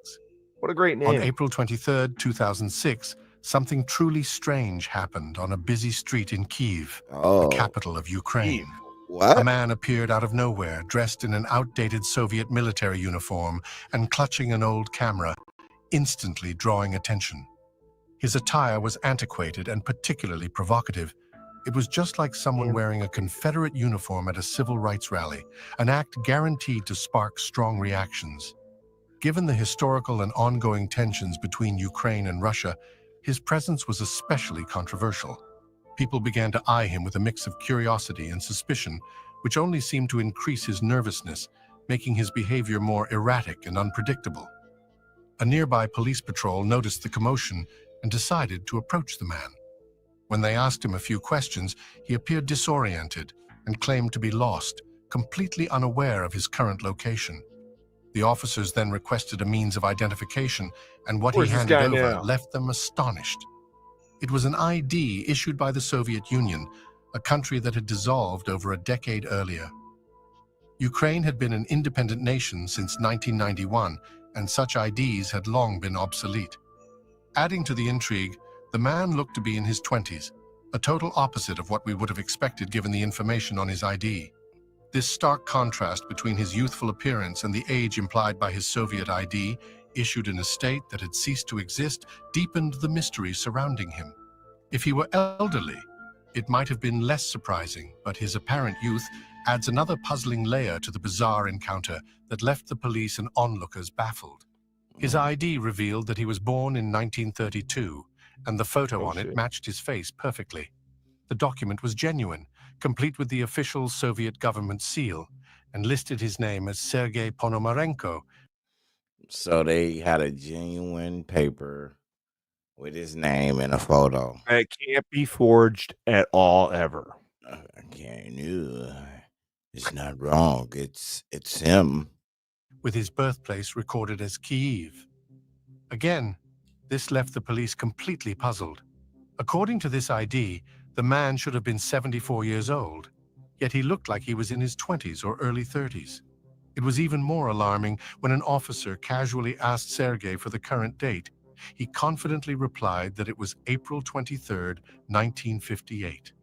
What a great On name. April 23, 2006, something truly strange happened on a busy street in Kyiv, the Oh, capital of Ukraine. A what? man appeared out of nowhere, dressed in an outdated Soviet military uniform and clutching an old camera, instantly drawing attention. His attire was antiquated and particularly provocative. It was just like someone wearing a Confederate uniform at a civil rights rally, an act guaranteed to spark strong reactions. Given the historical and ongoing tensions between Ukraine and Russia, his presence was especially controversial. People began to eye him with a mix of curiosity and suspicion, which only seemed to increase his nervousness, making his behavior more erratic and unpredictable. A nearby police patrol noticed the commotion and decided to approach the man. When they asked him a few questions, he appeared disoriented and claimed to be lost, completely unaware of his current location. The officers then requested a means of identification, and what Where's he this handed guy over now? left them astonished. It was an ID issued by the Soviet Union, a country that had dissolved over a decade earlier. Ukraine had been an independent nation since 1991, and such IDs had long been obsolete. Adding to the intrigue, the man looked to be in his 20s, a total opposite of what we would have expected given the information on his ID. This stark contrast between his youthful appearance and the age implied by his Soviet ID, issued in a state that had ceased to exist, deepened the mystery surrounding him. If he were elderly, it might have been less surprising, but his apparent youth adds another puzzling layer to the bizarre encounter that left the police and onlookers baffled. His ID revealed that he was born in 1932, and the photo on it matched his face perfectly. The document was genuine, complete with the official Soviet government seal, and listed his name as Sergei Ponomarenko. So they had a genuine paper with his name and a photo. It can't be forged at all, ever. I can't. It's not wrong. It's him. With his birthplace recorded as Kyiv. Again, this left the police completely puzzled. According to this ID, the man should have been 74 years old, yet he looked like he was in his 20s or early 30s. It was even more alarming when an officer casually asked Sergei for the current date. He confidently replied that it was April 23, 1958.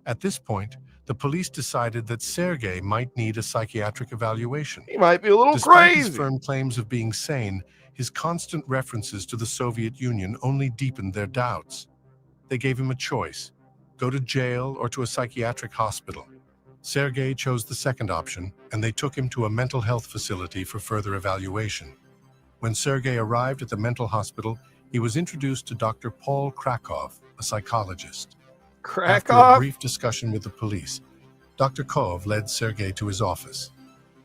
At this point, the police decided that Sergei might need a psychiatric evaluation. He might be a little Despite crazy. his firm claims of being sane, his constant references to the Soviet Union only deepened their doubts. They gave him a choice: go to jail or to a psychiatric hospital. Sergei chose the second option, and they took him to a mental health facility for further evaluation. When Sergei arrived at the mental hospital, he was introduced to Dr. Paul Krakov, a psychologist. After a Krakow? brief discussion with the police, Dr. Kov led Sergei to his office.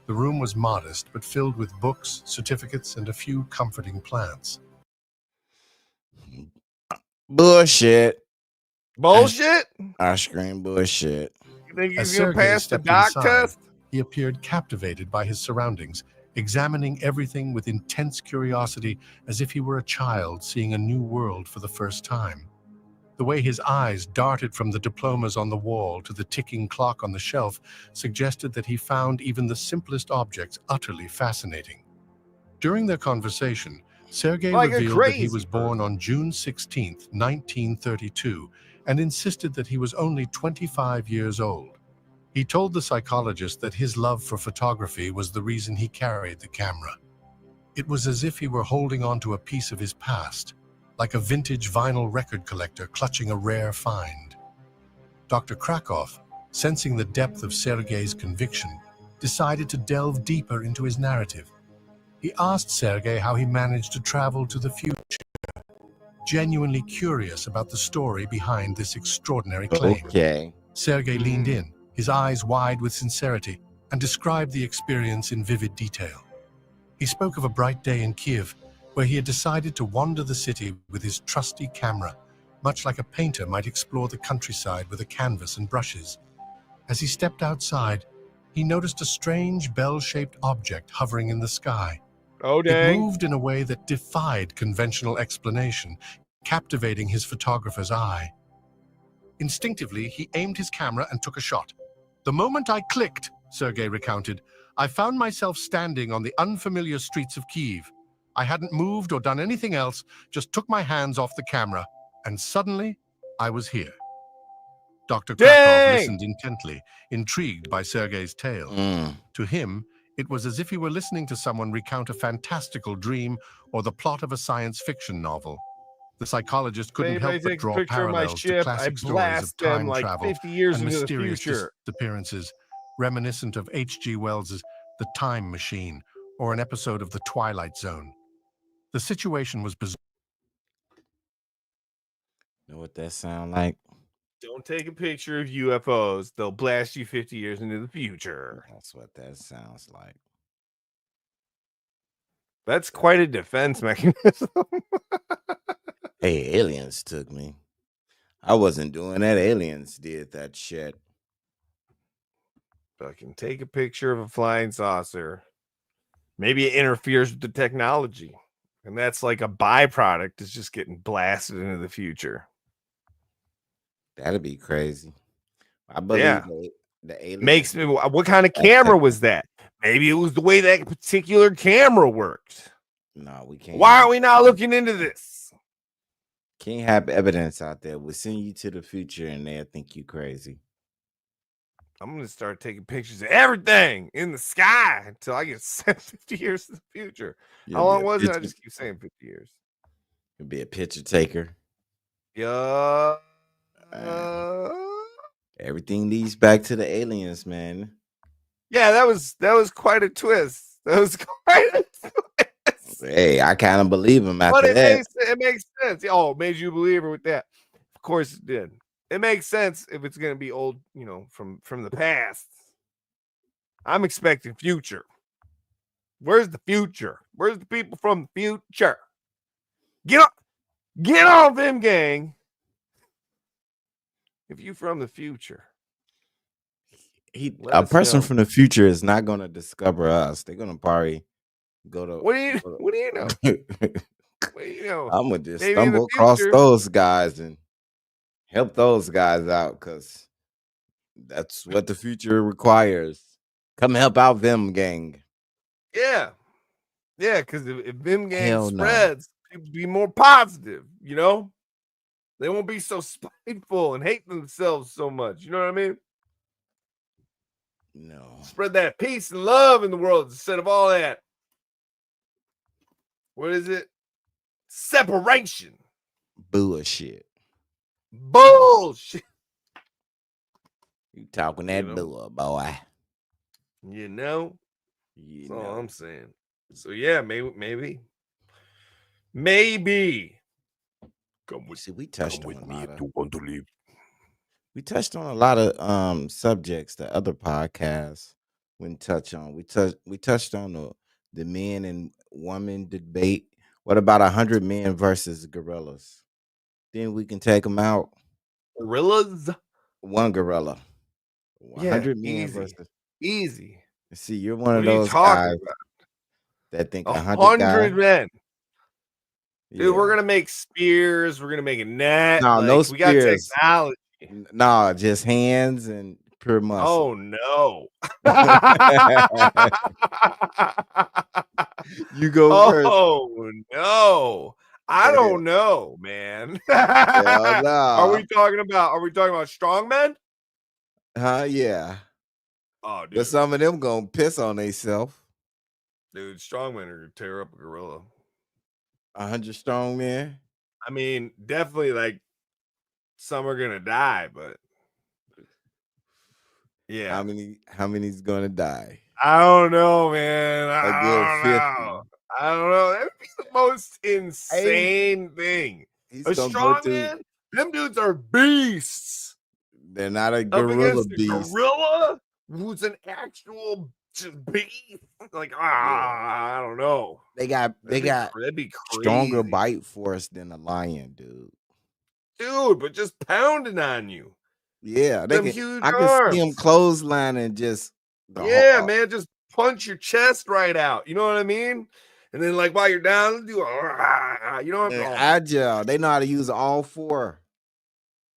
The room was modest, but filled with books, certificates, and a few comforting plants. Bullshit. Bullshit? I scream bullshit. You think As he's going to Sergei pass the stepped doc inside, test? he appeared captivated by his surroundings, examining everything with intense curiosity as if he were a child seeing a new world for the first time. The way his eyes darted from the diplomas on the wall to the ticking clock on the shelf suggested that he found even the simplest objects utterly fascinating. During their conversation, Sergei Like a revealed that he crazy was born on June 16, 1932, and insisted that he was only 25 years old. He told the psychologist that his love for photography was the reason he carried the camera. It was as if he were holding onto a piece of his past, like a vintage vinyl record collector clutching a rare find. Dr. Krakov, sensing the depth of Sergei's conviction, decided to delve deeper into his narrative. He asked Sergei how he managed to travel to the future, genuinely curious about the story behind this extraordinary claim. Okay. Sergei leaned in, his eyes wide with sincerity, and described the experience in vivid detail. He spoke of a bright day in Kiev, where he had decided to wander the city with his trusty camera, much like a painter might explore the countryside with a canvas and brushes. As he stepped outside, he noticed a strange bell-shaped object hovering in the sky. Oh, It dang. moved in a way that defied conventional explanation, captivating his photographer's eye. Instinctively, he aimed his camera and took a shot. The moment I clicked, Sergei recounted, I found myself standing on the unfamiliar streets of Kyiv. I hadn't moved or done anything else, just took my hands off the camera, and suddenly, I was here. Dr. Krakov Dang! listened intently, intrigued by Sergei's tale. To him, it was as if he were listening to someone recount a fantastical dream or the plot of a science fiction novel. The psychologist couldn't help Anybody but take a draw picture of my parallels to ship, I classic stories blast of them time like travel 50 years and into the mysterious future. disappearances, reminiscent of H.G. Wells's The Time Machine or an episode of The Twilight Zone. The situation was bizarre. Know what that sound like? Don't take a picture of UFOs. They'll blast you 50 years into the future. That's what that sounds like. That's quite a defense mechanism. Hey, aliens took me. I wasn't doing that. Aliens did that shit. Fucking take a picture of a flying saucer. Maybe it interferes with the technology. And that's like a byproduct is just getting blasted into the future. That'd be crazy. I believe the aliens Makes me, what kind of camera was that? Maybe it was the way that particular camera worked. No, we can't. Why are we not looking into this? Can't have evidence out there. We'll send you to the future and they'll think you crazy. I'm going to start taking pictures of everything in the sky until I get sent 50 years to the future. How long was it? I just keep saying 50 years. You'll be a picture taker. Yeah. Everything leads back to the aliens, man. Yeah, that was quite a twist. That was quite a twist. Hey, I kind of believe him after But that. it makes sense. Oh, it made you a believer with that. Of course it did. It makes sense if it's going to be old, from the past. I'm expecting future. Where's the future? Where's the people from the future? Get on Vim Gang. If you from the future. A person from the future is not going to discover us. They're going to probably go to. What do you know? What do you know? I'm going to just Maybe stumble across those guys and help those guys out because that's what the future requires. Come help out Vim Gang. Yeah. Yeah, because if Vim Gang Hell spreads, people be more positive, They won't be so spiteful and hate themselves so much. You know what I mean? No. Spread that peace and love in the world instead of all that. What is it? Separation. Bullshit. Bullshit. You talking that bull, boy. That's all I'm saying. So yeah, maybe. Come with we touched on me if you want to leave. We touched on a lot of subjects that other podcasts wouldn't touch on. We touched on the men and woman debate. What about 100 men versus gorillas? Then we can take them out. Gorillas? One gorilla. 100 men easy. versus Easy. See, you're one of those guys that think 100 men. Dude, Yeah. we're gonna make spears. We're gonna make a net. No, no we got spears. technology. No, just hands and pure muscle. Oh no! You go first. Oh no! I don't know, man. Hell no. Are we talking about strong men? Yeah. Oh, dude. But some of them gonna piss on themselves. Dude, strong men are gonna tear up a gorilla. 100 strong men. I mean, definitely like some are gonna die, but yeah. How many's gonna die? I don't know, man. I don't know. That would be the most insane thing. A strong man, them dudes are beasts. They're not a gorilla beast. Gorilla who's an actual beast. Like, I don't know. They got that'd be crazy. Stronger bite force than a lion, dude. Dude, but just pounding on you. Yeah, them huge I arms. can see them clothesline and just man, just punch your chest right out. You know what I mean? And then like while you're down, do agile. They know how to use all four.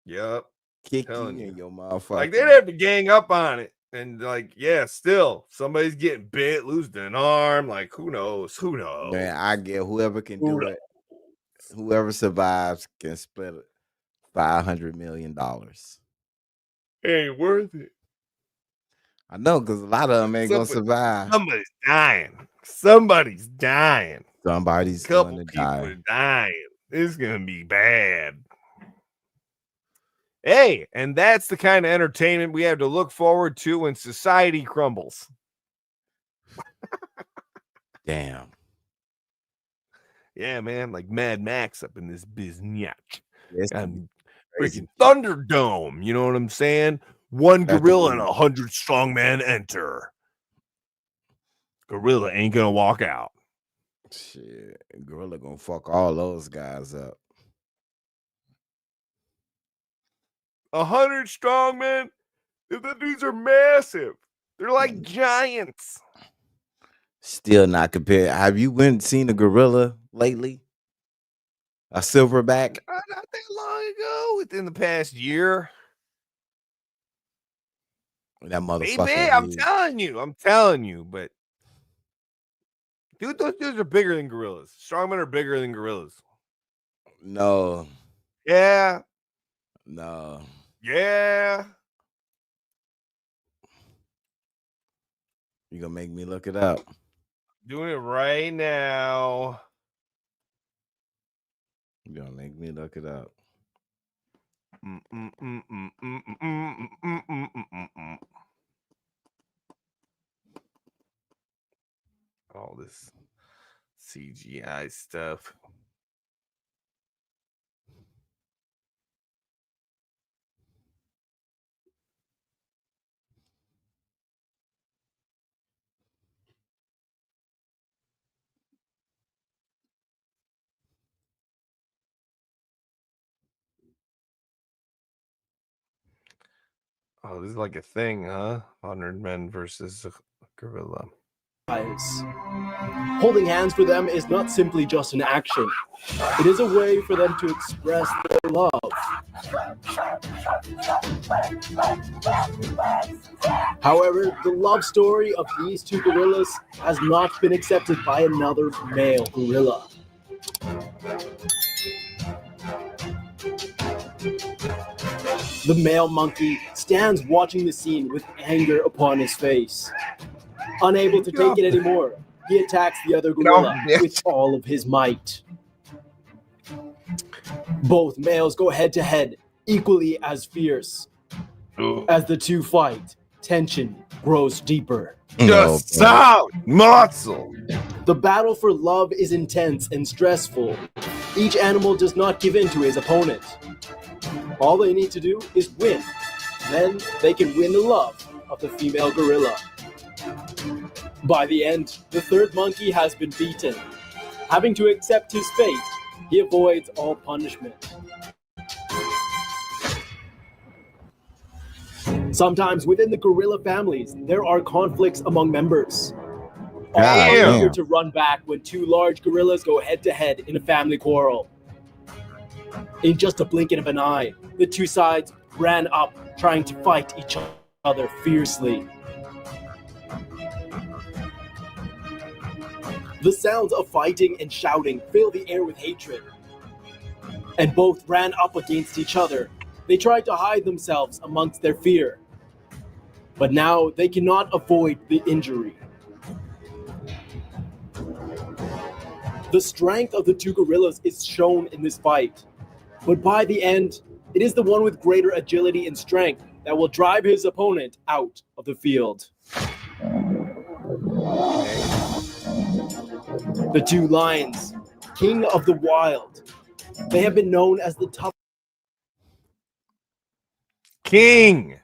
Yep. Kick you in your motherfucker. Like they'd have to gang up on it. And like, still somebody's getting bit, losing an arm. Like, who knows? Man, I get whoever can do it. Whoever survives can split it. $500 million. Ain't worth it. I know, because a lot of them ain't gonna survive. Somebody's dying. Somebody's gonna die. Are dying. It's gonna be bad. Hey, and that's the kind of entertainment we have to look forward to when society crumbles. Damn. Yeah, man, like Mad Max up in this biznyak. Yes, freaking Thunderdome. You know what I'm saying? One gorilla and 100 strong men enter. Gorilla ain't gonna walk out. Shit, gorilla gonna fuck all those guys up. 100 strong, man. The dudes are massive. They're like giants. Still not compared. Have you went and seen a gorilla lately? A silverback? Not that long ago, within the past year. That motherfucker. Maybe, I'm telling you, but dude, those dudes are bigger than gorillas. Strongmen are bigger than gorillas. No. Yeah. No. Yeah. You gonna make me look it up? Doing it right now. You gonna make me look it up? All this CGI stuff. Oh, this is like a thing, huh? 100 men versus a gorilla. Holding hands for them is not simply just an action. It is a way for them to express their love. However, the love story of these two gorillas has not been accepted by another male gorilla. The male monkey stands watching the scene with anger upon his face. Unable to take it anymore, he attacks the other gorilla with all of his might. Both males go head to head, equally as fierce. As the two fight, tension grows deeper. Just sound muscle. The battle for love is intense and stressful. Each animal does not give in to his opponent. All they need to do is win. Then they can win the love of the female gorilla. By the end, the third monkey has been beaten. Having to accept his fate, he avoids all punishment. Sometimes within the gorilla families, there are conflicts among members. All are eager to run back when two large gorillas go head to head in a family quarrel. In just a blinking of an eye, the two sides ran up, trying to fight each other fiercely. The sounds of fighting and shouting fill the air with hatred. And both ran up against each other. They tried to hide themselves amongst their fear. But now they cannot avoid the injury. The strength of the two gorillas is shown in this fight. But by the end, it is the one with greater agility and strength that will drive his opponent out of the field. The two lions, king of the wild. They have been known as the tough king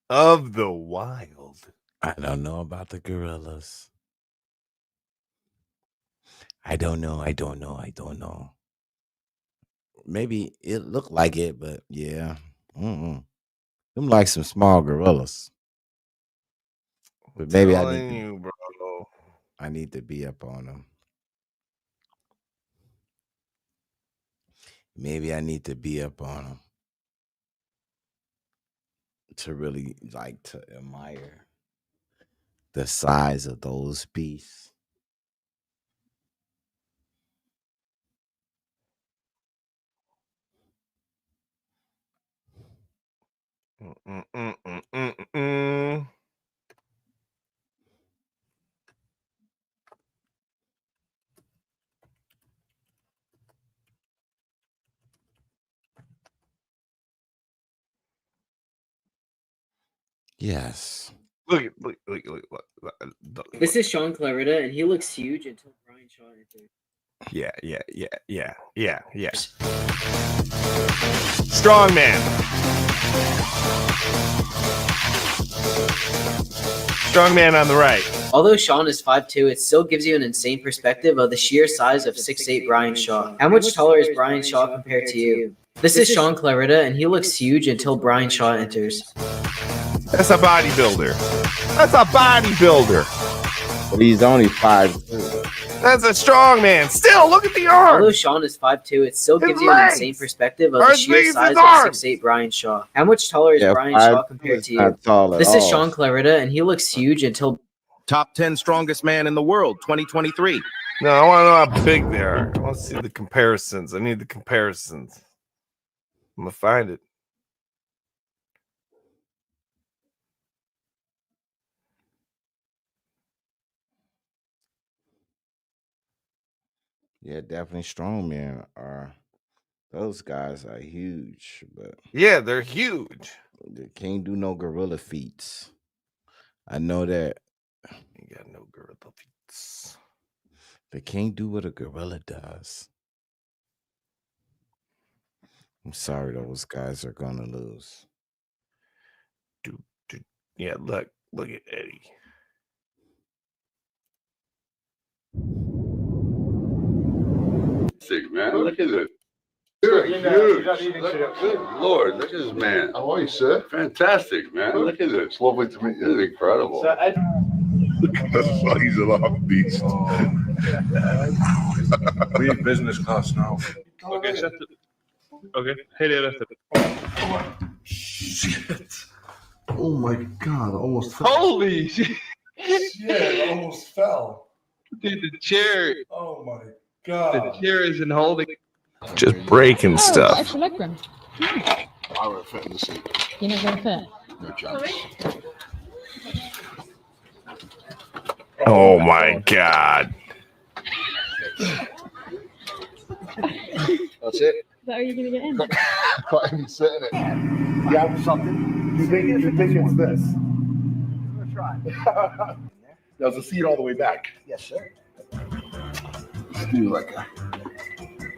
of the wild. I don't know about the gorillas. I don't know. Maybe it looked like it, but yeah. Them like some small gorillas. But maybe I need to be up on them. Maybe I need to be up on them to really like to admire the size of those beasts. Yes. Look. This is Sean Clarida, and he looks huge until Brian Shaw enters. Yeah. Strong man. Strong man on the right. Although Sean is 5'2", it still gives you an insane perspective of the sheer size of 6'8" Brian Shaw. How much taller is Brian Shaw compared to you? This is Sean Clarita, and he looks huge until Brian Shaw enters. That's a bodybuilder. That's a bodybuilder. But he's only 5'2". That's a strong man. Still, look at the arms. Although Sean is 5'2", it still gives you an insane perspective of the sheer size of 6'8" Brian Shaw. How much taller is Brian Shaw compared to you? This is Sean Clarita, and he looks huge until... Top 10 strongest man in the world, 2023. No, I want to know how big they are. I want to see the comparisons. I need the comparisons. I'm going to find it. Yeah, definitely strong men are. Those guys are huge, but yeah, they're huge. They can't do no gorilla feats. I know that. You got no gorilla feats. They can't do what a gorilla does. I'm sorry, those guys are gonna lose. Yeah, look at Eddie. Man, look at it. Good Lord, look at this man. How are you, sir? Fantastic, man. Look at this. It's lovely to meet you. This is incredible. Look at the size of that beast. We in business class now. Okay, set it. Okay, hey there, that's it. Shit. Oh my God, I almost fell. Holy shit. Shit, I almost fell. Dude, the chair. Oh my God. The chair isn't holding. Just breaking stuff. Extra leg room. I would fit in the seat. You're not going to fit? No chance. Oh my God. That's it. Is that how you're going to get in? Can't even sit in it. You have something? You think it's this? I'm going to try. There's a seat all the way back. Yes, sir. Let's do like a...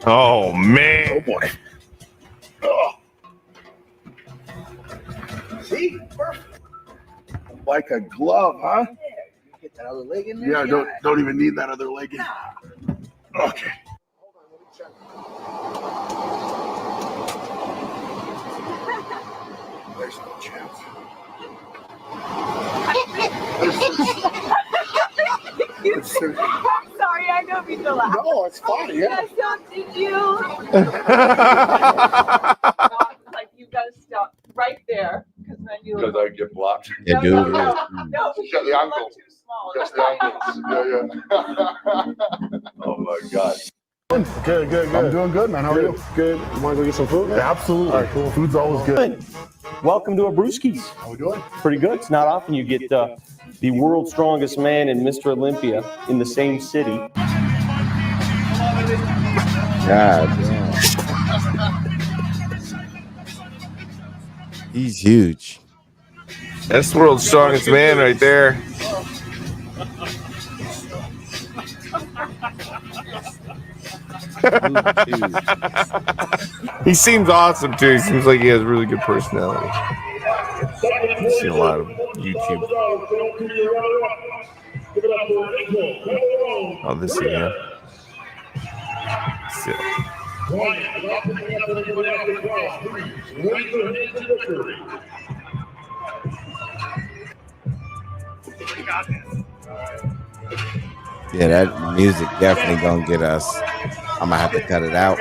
Oh man. Oh boy. Oh. See? Perfect. Like a glove, huh? Yeah. You get that other leg in there? Yeah, don't even need that other leg in. Nah. Okay. Hold on, let me check. There's no chance. I'm sorry, I know we still laugh. No, it's fine. Yeah. Yes, don't did you? Like you gotta stop right there, because then you. Because I get blocked. Yeah, dude. No, Shut the ankles. too small. Just the ankles. Yeah. Oh my God. Good. I'm doing good, man. How are you? Good. You want to go get some food? Yeah, absolutely. All right, cool. Food's always good. Welcome to a Brewskis. How we doing? Pretty good. It's not often you get the world's strongest man and Mr. Olympia in the same city. God damn. He's huge. That's the world's strongest man right there. He seems awesome too. He seems like he has really good personality. I've seen a lot of YouTube. Oh, this again. Sit. Yeah, that music definitely gonna get us. I'm gonna have to cut it out.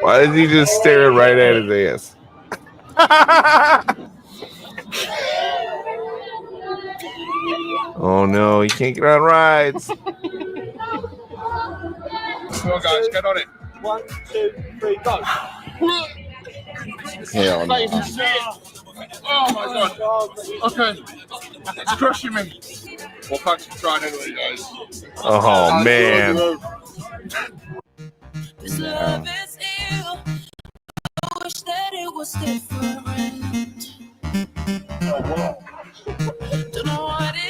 Why is he just staring right at his ass? Oh no, he can't get on rides. Come on, guys, get on it. 1, 2, 3, go. Hell no. Oh my God. Okay. It's crushing me. Well, thanks for trying anyway, guys. Oh man. This love is ill. I wish that it was different. Don't know what it is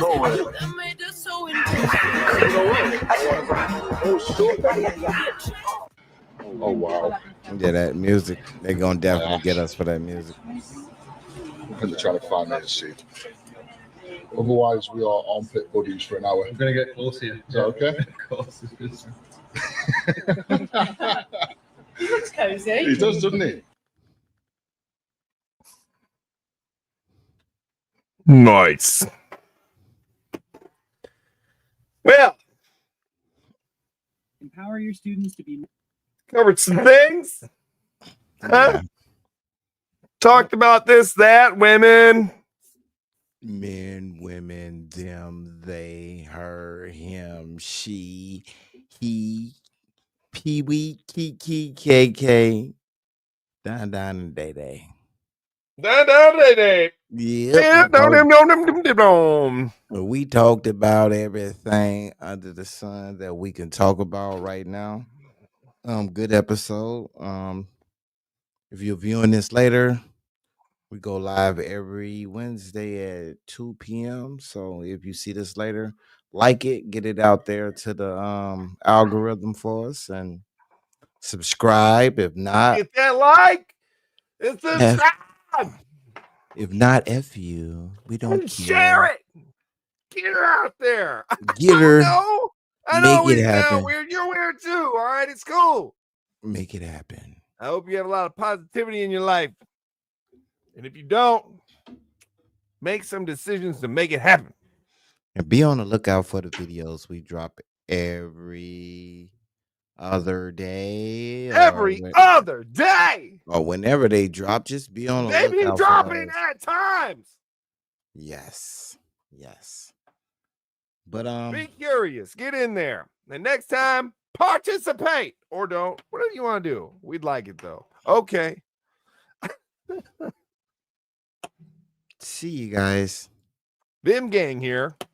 that made us so intense. Oh wow. Yeah, that music. They're gonna definitely get us for that music. We're gonna try to find that shit. Otherwise, we are armpit buddies for an hour. I'm gonna get close here. Is that okay? Close. He looks cozy. He does, doesn't he? Nice. Well, Empower your students to be. covered some things. Huh? Talked about this, that, women. Men, women, them, they, her, him, she, he, pee-wee, kiki, KK, down, and day. Yep. We talked about everything under the sun that we can talk about right now. Good episode. If you're viewing this later, we go live every Wednesday at 2 p.m. So if you see this later, like it, get it out there to the algorithm for us, and subscribe. If not, Get that like. It's subscribe. If not, F you. We don't care. Share it. Get her out there. Get her. I know Make it we happen. sound weird. You're weird too. All right, it's cool. Make it happen. I hope you have a lot of positivity in your life. And if you don't, make some decisions to make it happen. And be on the lookout for the videos we drop every other day. Every other day. Or whenever they drop, just be on the They be lookout for dropping those. at times. Yes. But Be curious. Get in there. The next time, participate or don't. Whatever you want to do. We'd like it though. Okay. see you guys. Vim Gang here.